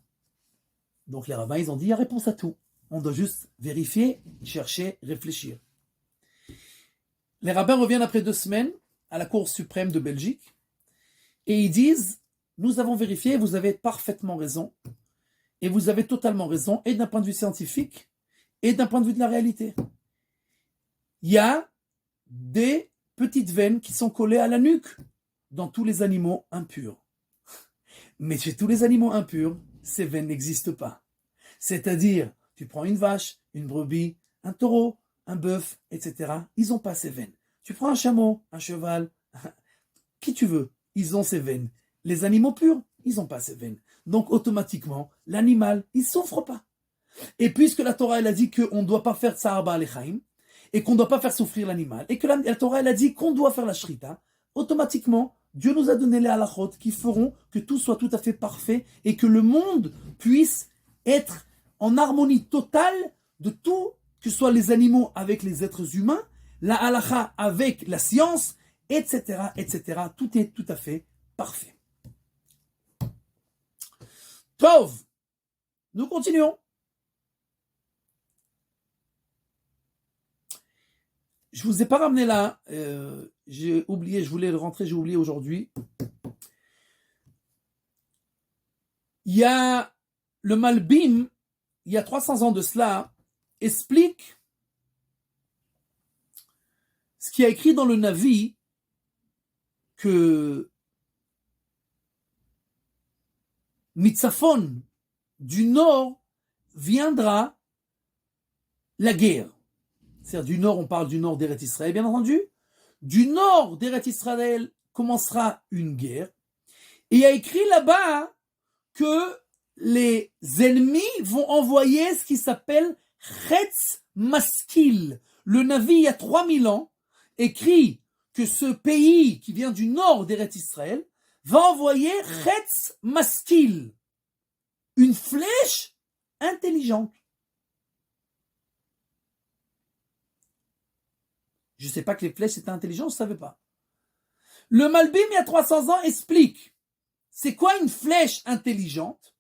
Donc les rabbins, ils ont dit, il y a réponse à tout. On doit juste vérifier, chercher, réfléchir. Les rabbins reviennent après 2 semaines à la Cour suprême de Belgique et ils disent, nous avons vérifié, vous avez parfaitement raison et vous avez totalement raison, et d'un point de vue scientifique et d'un point de vue de la réalité. Il y a des petites veines qui sont collées à la nuque dans tous les animaux impurs. Mais chez tous les animaux impurs, ces veines n'existent pas. C'est-à-dire, tu prends une vache, une brebis, un taureau, un bœuf, etc. Ils n'ont pas ces veines. Tu prends un chameau, un cheval, qui tu veux, ils ont ces veines. Les animaux purs, ils n'ont pas ces veines. Donc, automatiquement, l'animal, il ne souffre pas. Et puisque la Torah, elle a dit qu'on ne doit pas faire tsar ba'alechaim, et qu'on ne doit pas faire souffrir l'animal, et que la Torah, elle a dit qu'on doit faire la shrita, automatiquement, Dieu nous a donné les halachot qui feront que tout soit tout à fait parfait et que le monde puisse être en harmonie totale de tout, que ce soit les animaux avec les êtres humains, la halacha avec la science, etc., etc. Tout est tout à fait parfait. Tov, nous continuons. Je vous ai pas ramené là, j'ai oublié, je voulais le rentrer, j'ai oublié aujourd'hui. Il y a le Malbim, il y a 300 ans de cela, explique ce qui a écrit dans le Navi que Mitzafon, du nord, viendra la guerre. C'est-à-dire du nord, on parle du nord d'Eretz Israël, bien entendu. Du nord d'Eretz Israël commencera une guerre. Et il y a écrit là-bas que les ennemis vont envoyer ce qui s'appelle Chetz Maskil. Le Navi, il y a 3000 ans, écrit que ce pays qui vient du nord d'Eretz Israël va envoyer Chetz Maskil, une flèche intelligente. Je ne sais pas que les flèches étaient intelligentes, je ne savais pas. Le Malbim, il y a 300 ans, explique c'est quoi une flèche intelligente.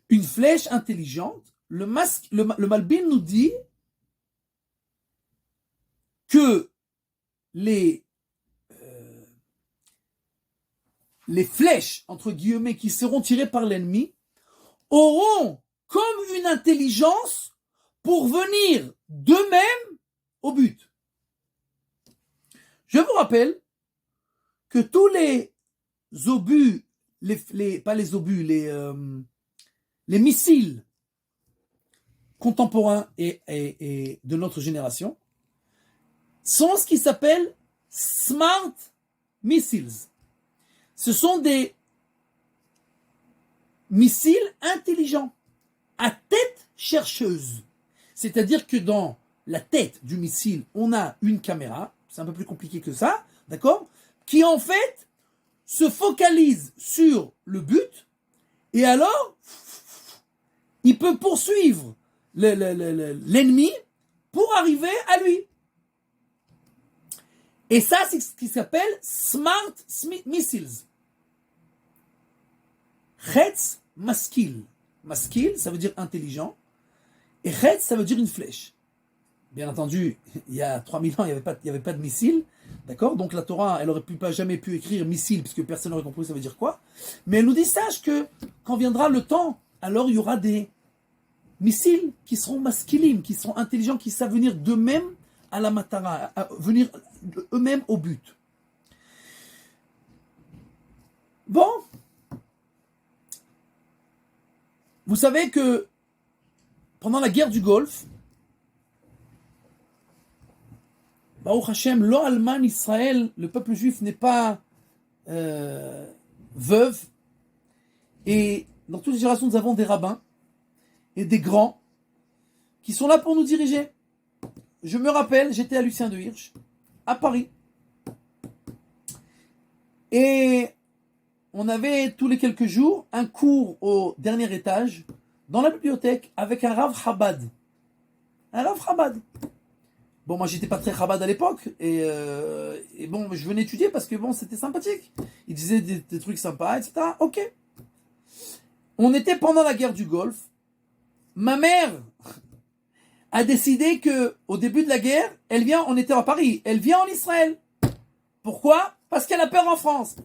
Une flèche intelligente, le Malbim nous dit que les flèches, entre guillemets, qui seront tirées par l'ennemi, auront comme une intelligence pour venir d'eux-mêmes au but. Je vous rappelle que tous les obus, pas les obus, les missiles contemporains et de notre génération sont ce qui s'appelle smart missiles. Ce sont des missiles intelligents, à tête chercheuse. C'est-à-dire que dans la tête du missile, on a une caméra, c'est un peu plus compliqué que ça, d'accord, qui en fait se focalise sur le but, et alors, il peut poursuivre l'ennemi pour arriver à lui. Et ça, c'est ce qui s'appelle Smart Missiles. Chetz Maskil. Maskil, ça veut dire intelligent. Et Chetz, ça veut dire une flèche. Bien entendu, il y a 3000 ans, il n'y avait pas de missile. D'accord? Donc la Torah, elle n'aurait jamais pu écrire missile, puisque personne n'aurait compris ça veut dire quoi. Mais elle nous dit, sache que quand viendra le temps, alors il y aura des missiles qui seront maskilim, qui seront intelligents, qui savent venir d'eux-mêmes à la matara, venir eux-mêmes au but. Bon. Vous savez que pendant la guerre du Golfe, Baruch Hashem, lo alman Israël, le peuple juif n'est pas veuve. Et dans toutes les générations, nous avons des rabbins et des grands qui sont là pour nous diriger. Je me rappelle, j'étais à Lucien de Hirsch, à Paris. Et on avait tous les quelques jours un cours au dernier étage, dans la bibliothèque, avec un Rav Chabad. Un Rav Chabad. Bon, moi, j'étais pas très Chabad à l'époque, et bon, je venais étudier parce que bon, c'était sympathique. Il disait des trucs sympas, etc. Ok. On était pendant la guerre du Golfe. Ma mère a décidé que, au début de la guerre, on était à Paris, elle vient en Israël. Pourquoi? Parce qu'elle a peur en France.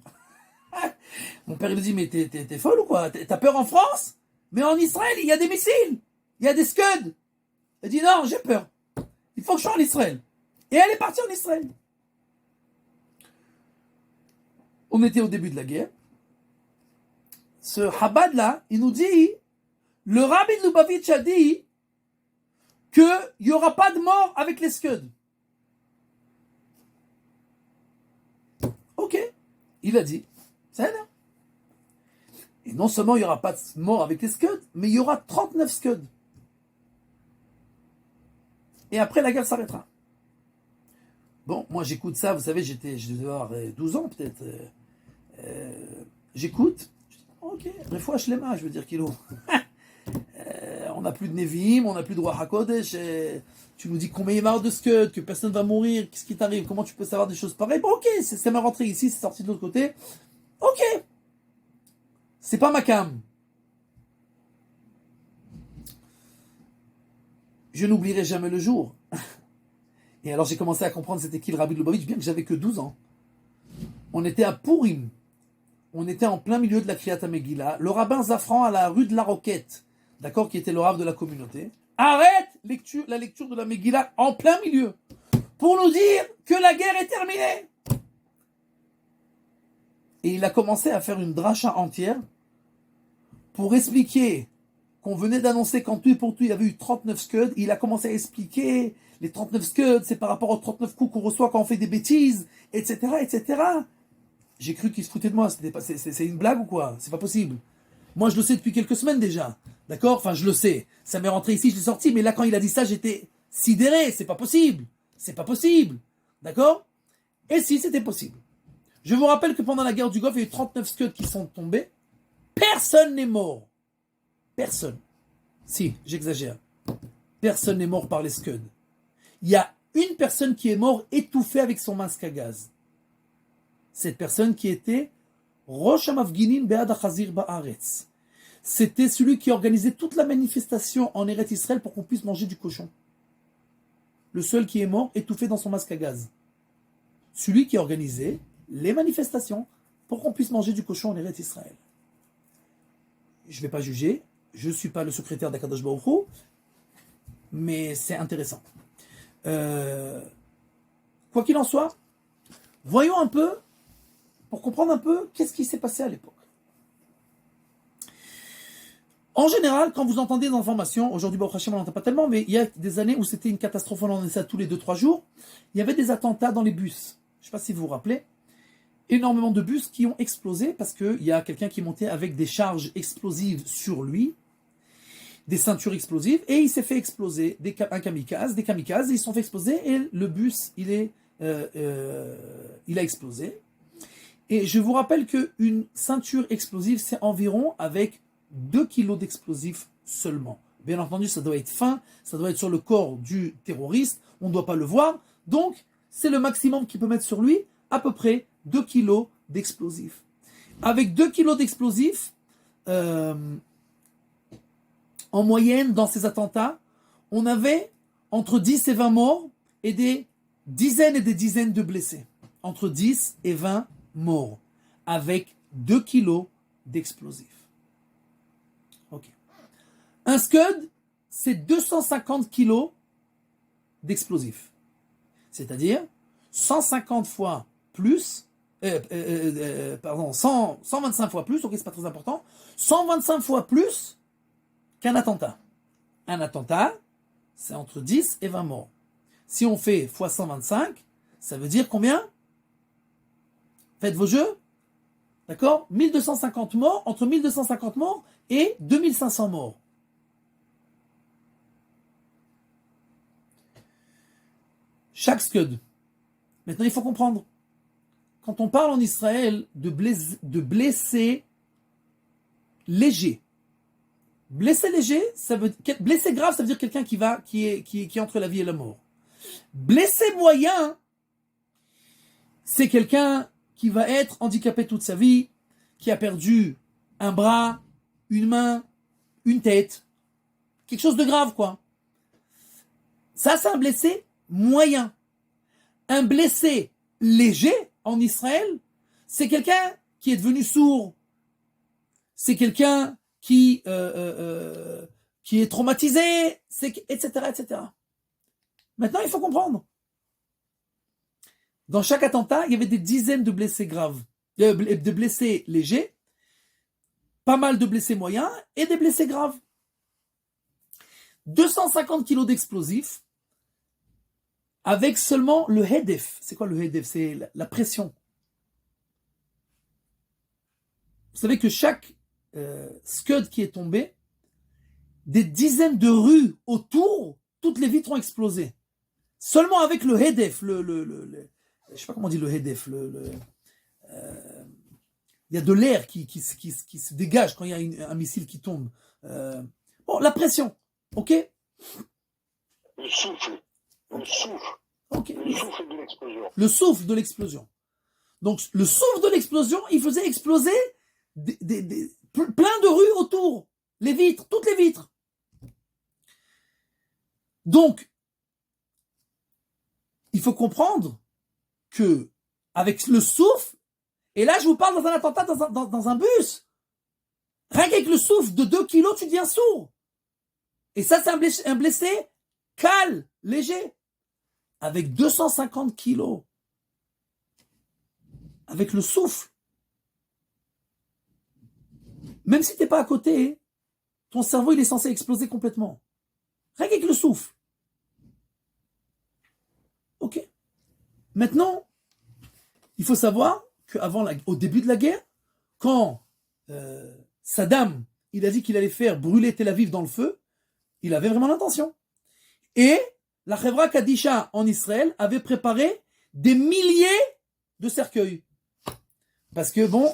Mon père, il me dit, mais t'es folle ou quoi? T'as peur en France? Mais en Israël, il y a des missiles, il y a des Scud. Elle dit, non, j'ai peur. Il faut que je sois en Israël. Et elle est partie en Israël. On était au début de la guerre. Ce Chabad là, il nous dit, le Rabbi de Lubavitch a dit qu'il n'y aura pas de mort avec les Scud. Ok. Il a dit, ça là. Et non seulement il n'y aura pas de mort avec les scuds, mais il y aura 39 scuds. Et après, la guerre s'arrêtera. Bon, moi j'écoute ça, vous savez, je devais avoir 12 ans peut-être. J'écoute. Ok, Refoua Shlema, je veux dire, Kilo. On n'a plus de Nevi'im, on n'a plus de Roi HaKodesh. Tu nous dis combien il va y avoir de scuds, que personne va mourir, qu'est-ce qui t'arrive, comment tu peux savoir des choses pareilles. Bon, ok, c'est ma rentrée ici, c'est sorti de l'autre côté. Ok. C'est pas ma cam. Je n'oublierai jamais le jour. Et alors j'ai commencé à comprendre c'était qui le Rabbi de Lubavitch, bien que j'avais que 12 ans. On était à Purim. On était en plein milieu de la Kriyat HaMegillah. Le rabbin Zafran à la rue de la Roquette, d'accord, qui était le rabbin de la communauté, arrête la lecture de la Megillah en plein milieu pour nous dire que la guerre est terminée. Et il a commencé à faire une dracha entière pour expliquer qu'on venait d'annoncer qu'en tout et pour tout, il y avait eu 39 scuds. Il a commencé à expliquer les 39 scuds, c'est par rapport aux 39 coups qu'on reçoit quand on fait des bêtises, etc., etc. J'ai cru qu'il se foutait de moi. C'est une blague ou quoi? C'est pas possible. Moi, je le sais depuis quelques semaines déjà. D'accord? Enfin, je le sais. Ça m'est rentré ici, je l'ai sorti. Mais là, quand il a dit ça, j'étais sidéré. C'est pas possible. C'est pas possible. D'accord? Et si, c'était possible. Je vous rappelle que pendant la guerre du Golfe, il y a eu 39 scuds qui sont tombés. Personne n'est mort. Personne. Si, j'exagère. Personne n'est mort par les scuds. Il y a une personne qui est morte étouffée avec son masque à gaz. Cette personne qui était Rosh Hamafginin Be'ad HaChazir Ba'aretz. C'était celui qui organisait toute la manifestation en Eretz Israël pour qu'on puisse manger du cochon. Le seul qui est mort étouffé dans son masque à gaz. Celui qui organisait les manifestations pour qu'on puisse manger du cochon en Eretz Israël. Je ne vais pas juger, je ne suis pas le secrétaire d'Akadosh Baruch Hu, mais c'est intéressant. Quoi qu'il en soit, voyons un peu, pour comprendre un peu, qu'est-ce qui s'est passé à l'époque. En général, quand vous entendez des informations, aujourd'hui, Baruch Hashem, on n'entend pas tellement, mais il y a des années où c'était une catastrophe, on en ça tous les 2-3 jours, il y avait des attentats dans les bus. Je ne sais pas si vous vous rappelez. Énormément de bus qui ont explosé parce qu'il y a quelqu'un qui montait avec des charges explosives sur lui, des ceintures explosives, et il s'est fait exploser des kamikazes, ils se sont fait exploser, et le bus, il a explosé. Et je vous rappelle qu'une ceinture explosive, c'est environ avec 2 kilos d'explosifs seulement. Bien entendu, ça doit être fin, ça doit être sur le corps du terroriste, on ne doit pas le voir, donc c'est le maximum qu'il peut mettre sur lui, à peu près 2 kilos d'explosifs. Avec 2 kilos d'explosifs, en moyenne, dans ces attentats, on avait entre 10 et 20 morts et des dizaines de blessés. Entre 10 et 20 morts, avec 2 kilos d'explosifs. Ok. Un Scud, c'est 250 kilos d'explosifs. C'est-à-dire 150 fois plus, 125 fois plus, ok, c'est pas très important, 125 fois plus qu'un attentat. Un attentat, c'est entre 10 et 20 morts. Si on fait x 125, ça veut dire combien? Faites vos jeux. D'accord? 1250 morts, entre 1250 morts et 2500 morts. Chaque Scud. Maintenant, il faut comprendre. Quand on parle en Israël de blessés légers, blessé léger, blessé grave, ça veut dire quelqu'un qui est entre la vie et la mort. Blessé moyen, c'est quelqu'un qui va être handicapé toute sa vie, qui a perdu un bras, une main, une tête, quelque chose de grave, quoi. Ça, c'est un blessé moyen. Un blessé léger en Israël, c'est quelqu'un qui est devenu sourd. C'est quelqu'un qui est traumatisé, etc., etc. Maintenant, il faut comprendre. Dans chaque attentat, il y avait des dizaines de blessés graves, de blessés légers, pas mal de blessés moyens et des blessés graves. 250 kilos d'explosifs avec seulement le hedef. C'est quoi le hedef? C'est la pression. vous savez que chaque Scud qui est tombé, des dizaines de rues autour, toutes les vitres ont explosé. Seulement avec le Hedef, je sais pas comment on dit le Hedef, il y a de l'air qui se dégage quand il y a un missile qui tombe. Bon, la pression, ok? Le souffle. Le souffle. Okay. Le souffle de l'explosion. Le souffle de l'explosion. Donc, le souffle de l'explosion, il faisait exploser plein de rues autour. Les vitres, toutes les vitres. Donc, il faut comprendre que, avec le souffle, et là, je vous parle dans un attentat, dans un bus. Rien qu'avec le souffle de 2 kilos, tu deviens sourd. Et ça, c'est un blessé calme, léger. Avec 250 kilos. Avec le souffle. Même si tu n'es pas à côté, ton cerveau, il est censé exploser complètement. Rien qu'avec le souffle. Ok. Maintenant, il faut savoir qu'au début de la guerre, quand Saddam, il a dit qu'il allait faire brûler Tel Aviv dans le feu, il avait vraiment l'intention. Et la Chevra Kadisha en Israël avait préparé des milliers de cercueils. Parce que bon,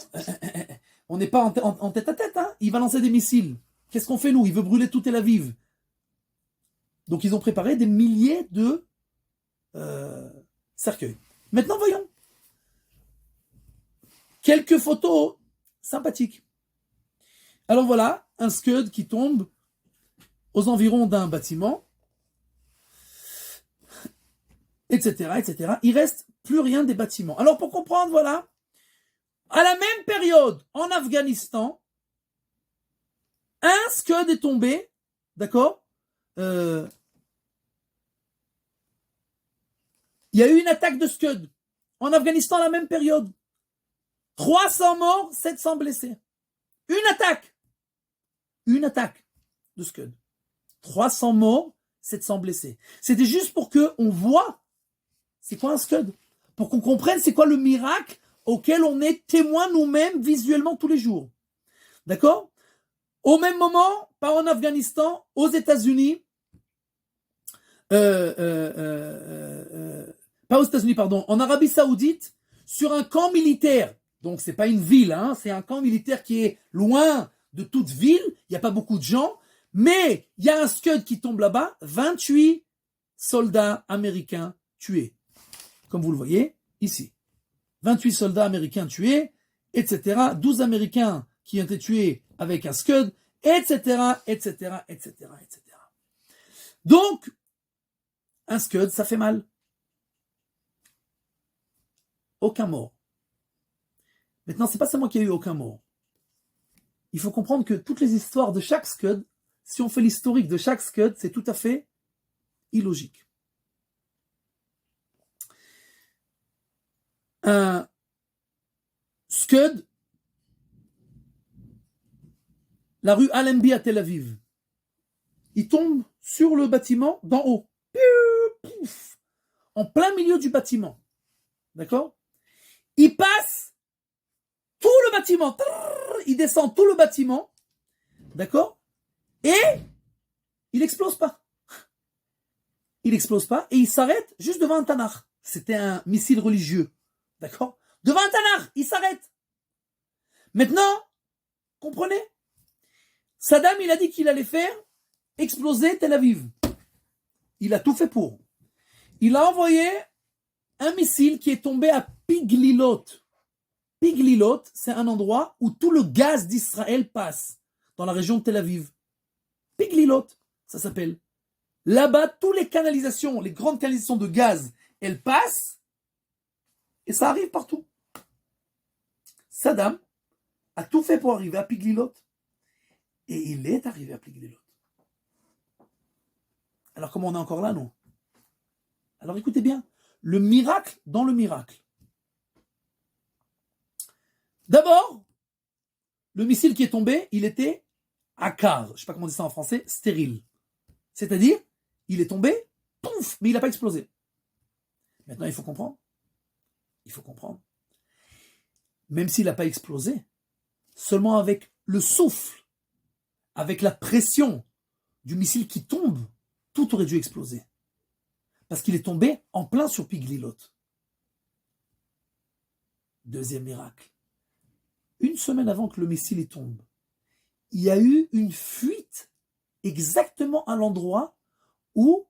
on n'est pas en tête à tête, hein. Il va lancer des missiles. Qu'est-ce qu'on fait nous? Il veut brûler tout Tel Aviv. Donc ils ont préparé des milliers de cercueils. Maintenant voyons. Quelques photos sympathiques. Alors voilà, un Scud qui tombe aux environs d'un bâtiment, etc., etc. Il reste plus rien des bâtiments. Alors pour comprendre, voilà, à la même période, en Afghanistan, un Scud est tombé, d'accord? Il y a eu une attaque de Scud en Afghanistan à la même période. 300 morts, 700 blessés. Une attaque de Scud. 300 morts, 700 blessés. C'était juste pour qu'on voit c'est quoi un Scud. Pour qu'on comprenne c'est quoi le miracle auquel on est témoin nous-mêmes visuellement tous les jours. D'accord? Au même moment, pas en Afghanistan, aux États-Unis, pas aux États-Unis, pardon, en Arabie Saoudite, sur un camp militaire. Donc c'est pas une ville, hein, c'est un camp militaire qui est loin de toute ville, il n'y a pas beaucoup de gens, mais il y a un Scud qui tombe là-bas, 28 soldats américains tués. Comme vous le voyez ici. 28 soldats américains tués, etc. 12 Américains qui ont été tués avec un Scud, etc., etc., etc., etc. Donc, un Scud, ça fait mal. Aucun mort. Maintenant, c'est pas seulement qu'il y a eu aucun mort. Il faut comprendre que toutes les histoires de chaque Scud, si on fait l'historique de chaque Scud, c'est tout à fait illogique. Un Scud, la rue Allenby à Tel Aviv, il tombe sur le bâtiment d'en haut, en plein milieu du bâtiment. D'accord? Il passe tout le bâtiment, il descend tout le bâtiment, d'accord? Et il n'explose pas. Il n'explose pas et il s'arrête juste devant un Tanakh. C'était un missile religieux, d'accord? Devant un Tanakh, il s'arrête. Maintenant, comprenez? Saddam, il a dit qu'il allait faire exploser Tel Aviv. Il a tout fait pour. Il a envoyé un missile qui est tombé à Piglilot. Piglilot, c'est un endroit où tout le gaz d'Israël passe, dans la région de Tel Aviv. Piglilot, ça s'appelle. Là-bas, toutes les canalisations, les grandes canalisations de gaz, elles passent, et ça arrive partout. Saddam a tout fait pour arriver à Piglilot. Et il est arrivé à Piglilot. Alors comment on est encore là, non? Alors écoutez bien, le miracle dans le miracle. D'abord, le missile qui est tombé, il était akar, je ne sais pas comment on dit ça en français, stérile. C'est-à-dire, il est tombé, pouf, mais il n'a pas explosé. Maintenant, il faut comprendre. Même s'il n'a pas explosé, Seulement avec le souffle, avec la pression du missile qui tombe, tout aurait dû exploser. Parce qu'il est tombé en plein sur Piglilot. Deuxième miracle. Une semaine avant que le missile tombe, il y a eu une fuite exactement à l'endroit où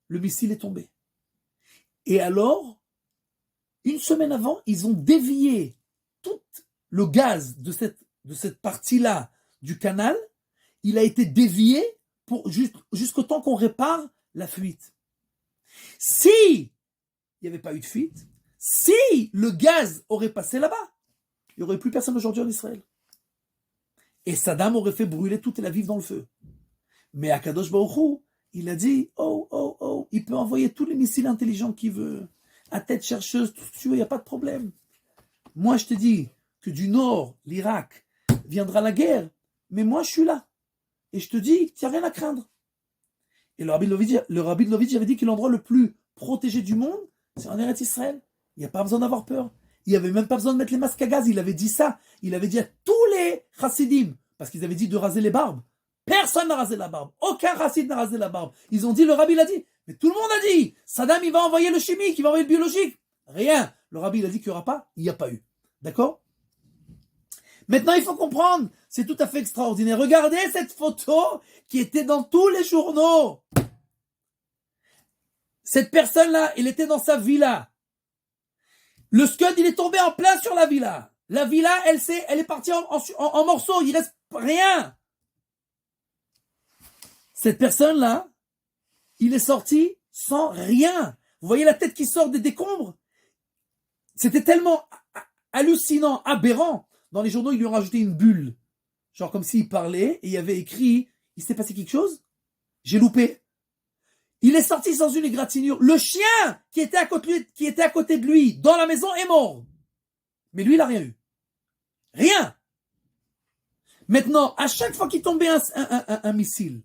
le missile est tombé. Et alors, une semaine avant, ils ont dévié tout le gaz de cette partie-là du canal. Il a été dévié jusqu'au temps qu'on répare la fuite. Si il n'y avait pas eu de fuite, si le gaz aurait passé là-bas, il n'y aurait plus personne aujourd'hui en Israël. Et Saddam aurait fait brûler toute la ville dans le feu. Mais Akadosh Baruch Hu, il a dit, il peut envoyer tous les missiles intelligents qu'il veut, à tête chercheuse, tout ce que tu veux, il n'y a pas de problème. Moi, je te dis que du nord, l'Irak, viendra la guerre, mais moi, je suis là. Et je te dis qu'il n'y a rien à craindre. Et le Rabbi de Lovitch avait dit que l'endroit le plus protégé du monde, c'est en Eretz Israël. Il n'y a pas besoin d'avoir peur. Il n'y avait même pas besoin de mettre les masques à gaz. Il avait dit ça. Il avait dit à tous les chassidim, parce qu'ils avaient dit de raser les barbes. Personne n'a rasé la barbe. Aucun chassid n'a rasé la barbe. Ils ont dit, le Rabbi l'a dit. Mais tout le monde a dit, Saddam, il va envoyer le chimique, il va envoyer le biologique. Rien. Le Rabbi, il a dit qu'il n'y aura pas. Il n'y a pas eu. D'accord? Maintenant, il faut comprendre. C'est tout à fait extraordinaire. Regardez cette photo qui était dans tous les journaux. Cette personne-là, il était dans sa villa. Le Scud, il est tombé en plein sur la villa. La villa, elle est partie en morceaux. Il reste rien. Cette personne-là, il est sorti sans rien. Vous voyez la tête qui sort des décombres? C'était tellement hallucinant, aberrant. Dans les journaux, ils lui ont rajouté une bulle. Genre comme s'il parlait et il y avait écrit, il s'est passé quelque chose? J'ai loupé. Il est sorti sans une égratignure. Le chien qui était à côté de lui, dans la maison, est mort. Mais lui, il n'a rien eu. Rien. Maintenant, à chaque fois qu'il tombait un missile,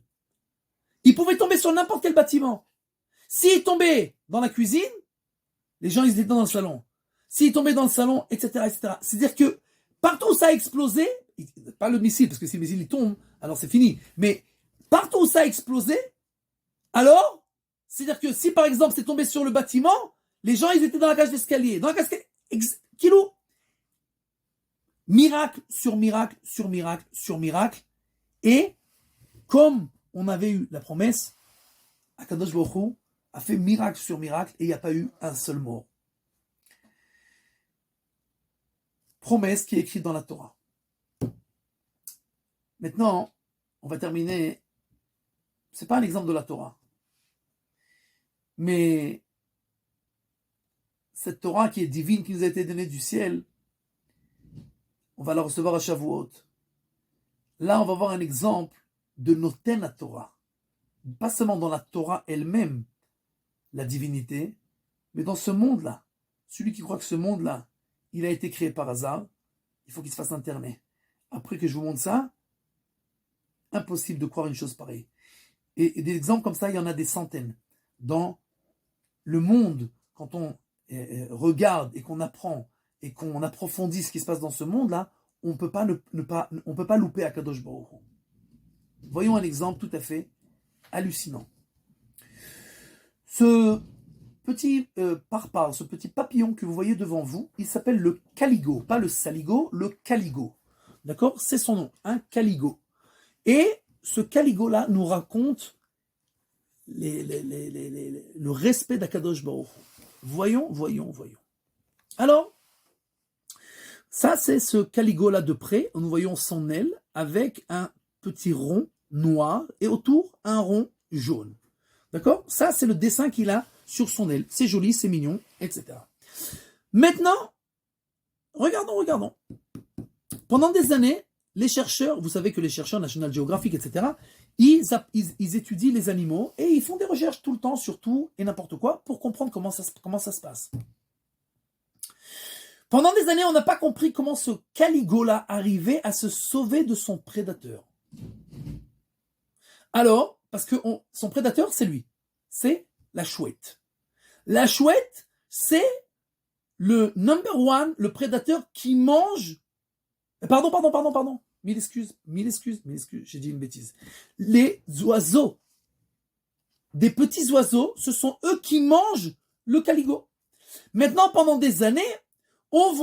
il pouvait tomber sur n'importe quel bâtiment. S'il tombait dans la cuisine, les gens, ils étaient dans le salon. S'il tombait dans le salon, etc., etc. C'est-à-dire que partout où ça a explosé, pas le missile, parce que si le missile il tombe, alors c'est fini. Mais partout où ça a explosé, alors, c'est-à-dire que si par exemple c'est tombé sur le bâtiment, les gens, ils étaient dans la cage d'escalier. Dans la cage d'escalier, kilo. Miracle sur miracle sur miracle sur miracle. Et comme on avait eu la promesse, Akadosh Baruch Hu a fait miracle sur miracle et il n'y a pas eu un seul mort. Promesse qui est écrite dans la Torah. Maintenant, on va terminer. C'est pas un exemple de la Torah, mais cette Torah qui est divine, qui nous a été donnée du ciel, on va la recevoir à Shavuot. Là, on va voir un exemple de Noten la Torah. Pas seulement dans la Torah elle-même, la divinité, mais dans ce monde-là. Celui qui croit que ce monde-là, il a été créé par hasard, il faut qu'il se fasse interner. Après que je vous montre ça, impossible de croire une chose pareille. Et des exemples comme ça, il y en a des centaines. Dans le monde, quand on regarde et qu'on apprend et qu'on approfondit ce qui se passe dans ce monde-là, on ne peut pas louper Akadosh Baruch Hu. Voyons un exemple tout à fait hallucinant. Ce petit parpare, ce petit papillon que vous voyez devant vous, il s'appelle le caligo, pas le saligo, le caligo. D'accord? C'est son nom, un caligo. Et ce caligo-là nous raconte le respect d'Akadosh Baruch Hu. Voyons. Alors, ça c'est ce caligo-là de près, nous voyons son aile avec un petit rond noir et autour un rond jaune. D'accord? Ça c'est le dessin qu'il a sur son aile. C'est joli, c'est mignon, etc. Maintenant, regardons. Pendant des années, les chercheurs, vous savez que les chercheurs National Geographic, etc., ils étudient les animaux et ils font des recherches tout le temps sur tout et n'importe quoi pour comprendre comment ça se passe. Pendant des années, on n'a pas compris comment ce caligo-là arrivait à se sauver de son prédateur. Alors, parce que son prédateur, c'est lui. C'est la chouette. La chouette, c'est le number one, le prédateur qui mange Pardon. Mille excuses. J'ai dit une bêtise. Les oiseaux, des petits oiseaux, ce sont eux qui mangent le caligo. Maintenant, pendant des années, on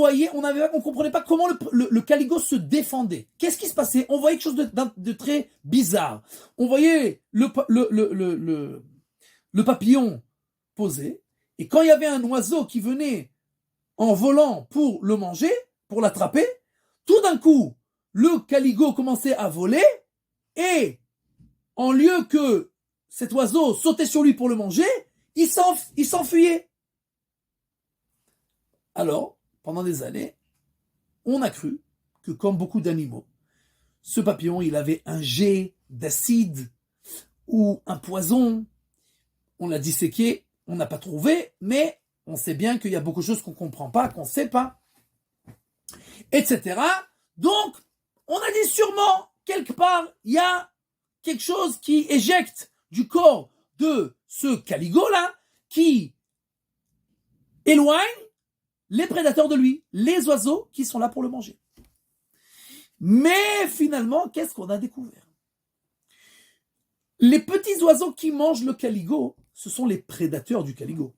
comprenait pas comment le caligo se défendait. Qu'est-ce qui se passait? On voyait quelque chose de très bizarre. On voyait le papillon posé, et quand il y avait un oiseau qui venait en volant pour le manger, pour l'attraper, tout d'un coup, le caligo commençait à voler, et en lieu que cet oiseau sautait sur lui pour le manger, il s'enfuyait. Alors, pendant des années, on a cru que, comme beaucoup d'animaux, ce papillon, il avait un jet d'acide ou un poison. On l'a disséqué, on n'a pas trouvé, mais on sait bien qu'il y a beaucoup de choses qu'on ne comprend pas, qu'on ne sait pas, etc. Donc, on a dit sûrement, quelque part, il y a quelque chose qui éjecte du corps de ce caligo-là, qui éloigne les prédateurs de lui, les oiseaux qui sont là pour le manger. Mais finalement, qu'est-ce qu'on a découvert? Les petits oiseaux qui mangent le caligo, ce sont les prédateurs du caligo.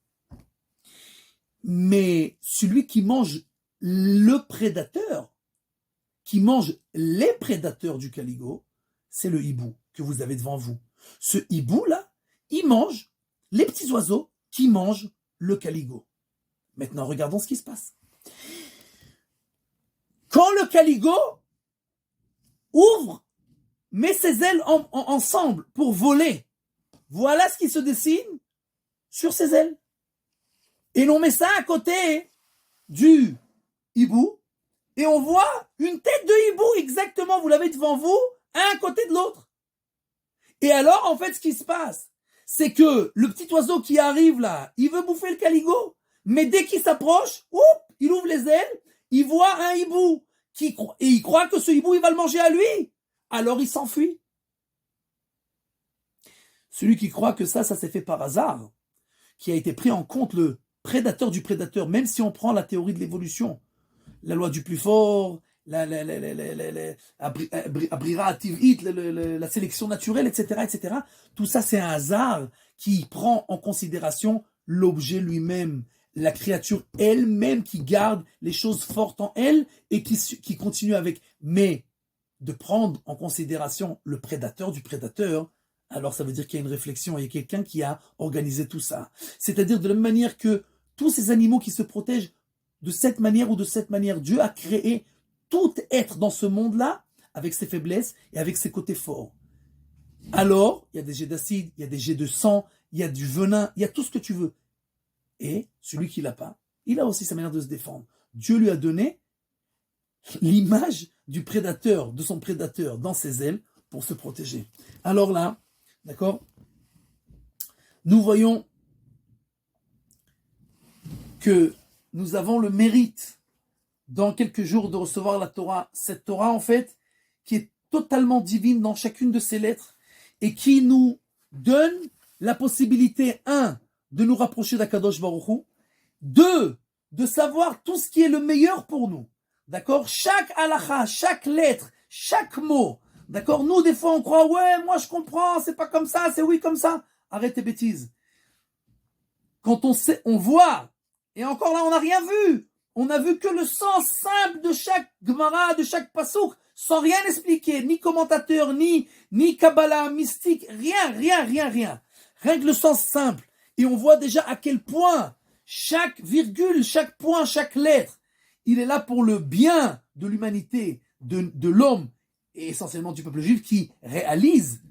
Mais celui qui mange le prédateur, qui mange les prédateurs du caligo, c'est le hibou que vous avez devant vous. Ce hibou-là, il mange les petits oiseaux qui mangent le caligo. Maintenant, regardons ce qui se passe. Quand le caligo ouvre, met ses ailes ensemble pour voler, voilà ce qui se dessine sur ses ailes. Et l'on met ça à côté du hibou, et on voit une tête de hibou exactement, vous l'avez devant vous, un à côté de l'autre. Et alors, en fait, ce qui se passe, c'est que le petit oiseau qui arrive là, il veut bouffer le caligo, mais dès qu'il s'approche, il ouvre les ailes, il voit un hibou, et il croit que ce hibou, il va le manger à lui. Alors il s'enfuit. Celui qui croit que ça s'est fait par hasard, qui a été pris en compte le prédateur du prédateur, même si on prend la théorie de l'évolution, la loi du plus fort, la sélection naturelle, etc., tout ça c'est un hasard qui prend en considération l'objet lui-même, la créature elle-même qui garde les choses fortes en elle et qui continue avec. Mais de prendre en considération le prédateur du prédateur, alors ça veut dire qu'il y a une réflexion, il y a quelqu'un qui a organisé tout ça. C'est-à-dire de la même manière que tous ces animaux qui se protègent de cette manière ou de cette manière, Dieu a créé tout être dans ce monde-là avec ses faiblesses et avec ses côtés forts. Alors, il y a des jets d'acide, il y a des jets de sang, il y a du venin, il y a tout ce que tu veux. Et celui qui l'a pas, il a aussi sa manière de se défendre. Dieu lui a donné l'image du prédateur, de son prédateur dans ses ailes pour se protéger. Alors là, d'accord, nous voyons que nous avons le mérite dans quelques jours de recevoir la Torah. Cette Torah, en fait, qui est totalement divine dans chacune de ses lettres et qui nous donne la possibilité, de nous rapprocher d'Akadosh Baruch Hu, de savoir tout ce qui est le meilleur pour nous. D'accord? Chaque halakha, chaque lettre, chaque mot. D'accord? Nous, des fois, on croit, ouais, moi, je comprends, c'est pas comme ça, c'est oui comme ça. Arrête tes bêtises. Quand on voit, et encore là, on n'a rien vu. On n'a vu que le sens simple de chaque Gemara, de chaque pasouk, sans rien expliquer, ni commentateur, ni Kabbalah, mystique, rien. Rien que le sens simple. Et on voit déjà à quel point chaque virgule, chaque point, chaque lettre, il est là pour le bien de l'humanité, de l'homme, et essentiellement du peuple juif qui réalise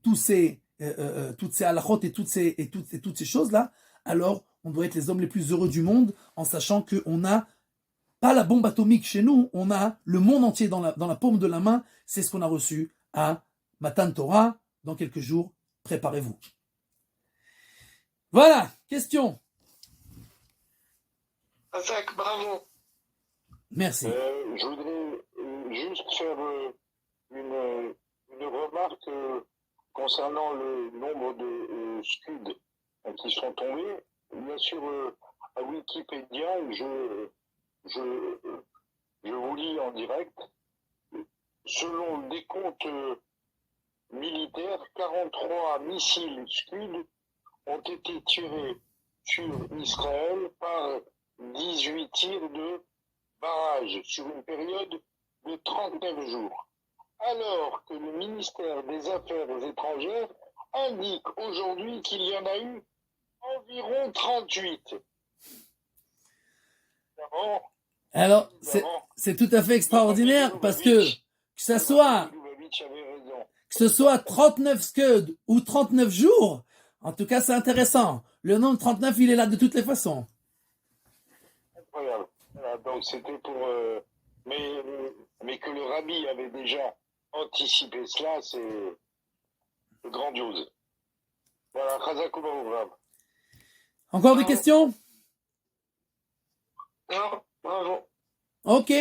toutes ces halachot et toutes ces choses-là. Alors, on doit être les hommes les plus heureux du monde en sachant qu'on n'a pas la bombe atomique chez nous, on a le monde entier dans la paume de la main. C'est ce qu'on a reçu à Matan Torah. Dans quelques jours, préparez-vous. Voilà, question. Azak, bravo. Merci. Je voudrais juste faire une remarque concernant le nombre de scuds qui sont tombés. Bien sûr, à Wikipédia, je vous lis en direct. selon le décompte militaire, 43 missiles Scud ont été tirés sur Israël par 18 tirs de barrage sur une période de 39 jours. Alors que le ministère des Affaires étrangères indique aujourd'hui qu'il y en a eu environ 38. Évidemment, Alors, évidemment, c'est tout à fait extraordinaire parce que ce soit, Lubavitch avait raison. que ce soit 39 scuds ou 39 jours, en tout cas, c'est intéressant. Le nombre 39, il est là de toutes les façons. Incroyable. Voilà, donc c'était pour... mais que le rabbi avait déjà anticipé cela, c'est grandiose. Voilà, Chazak Ubaourav. Encore des questions? Non, bravo. Ok.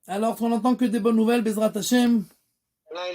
Alors, on n'entend que des bonnes nouvelles, Bezrat Hashem. Là,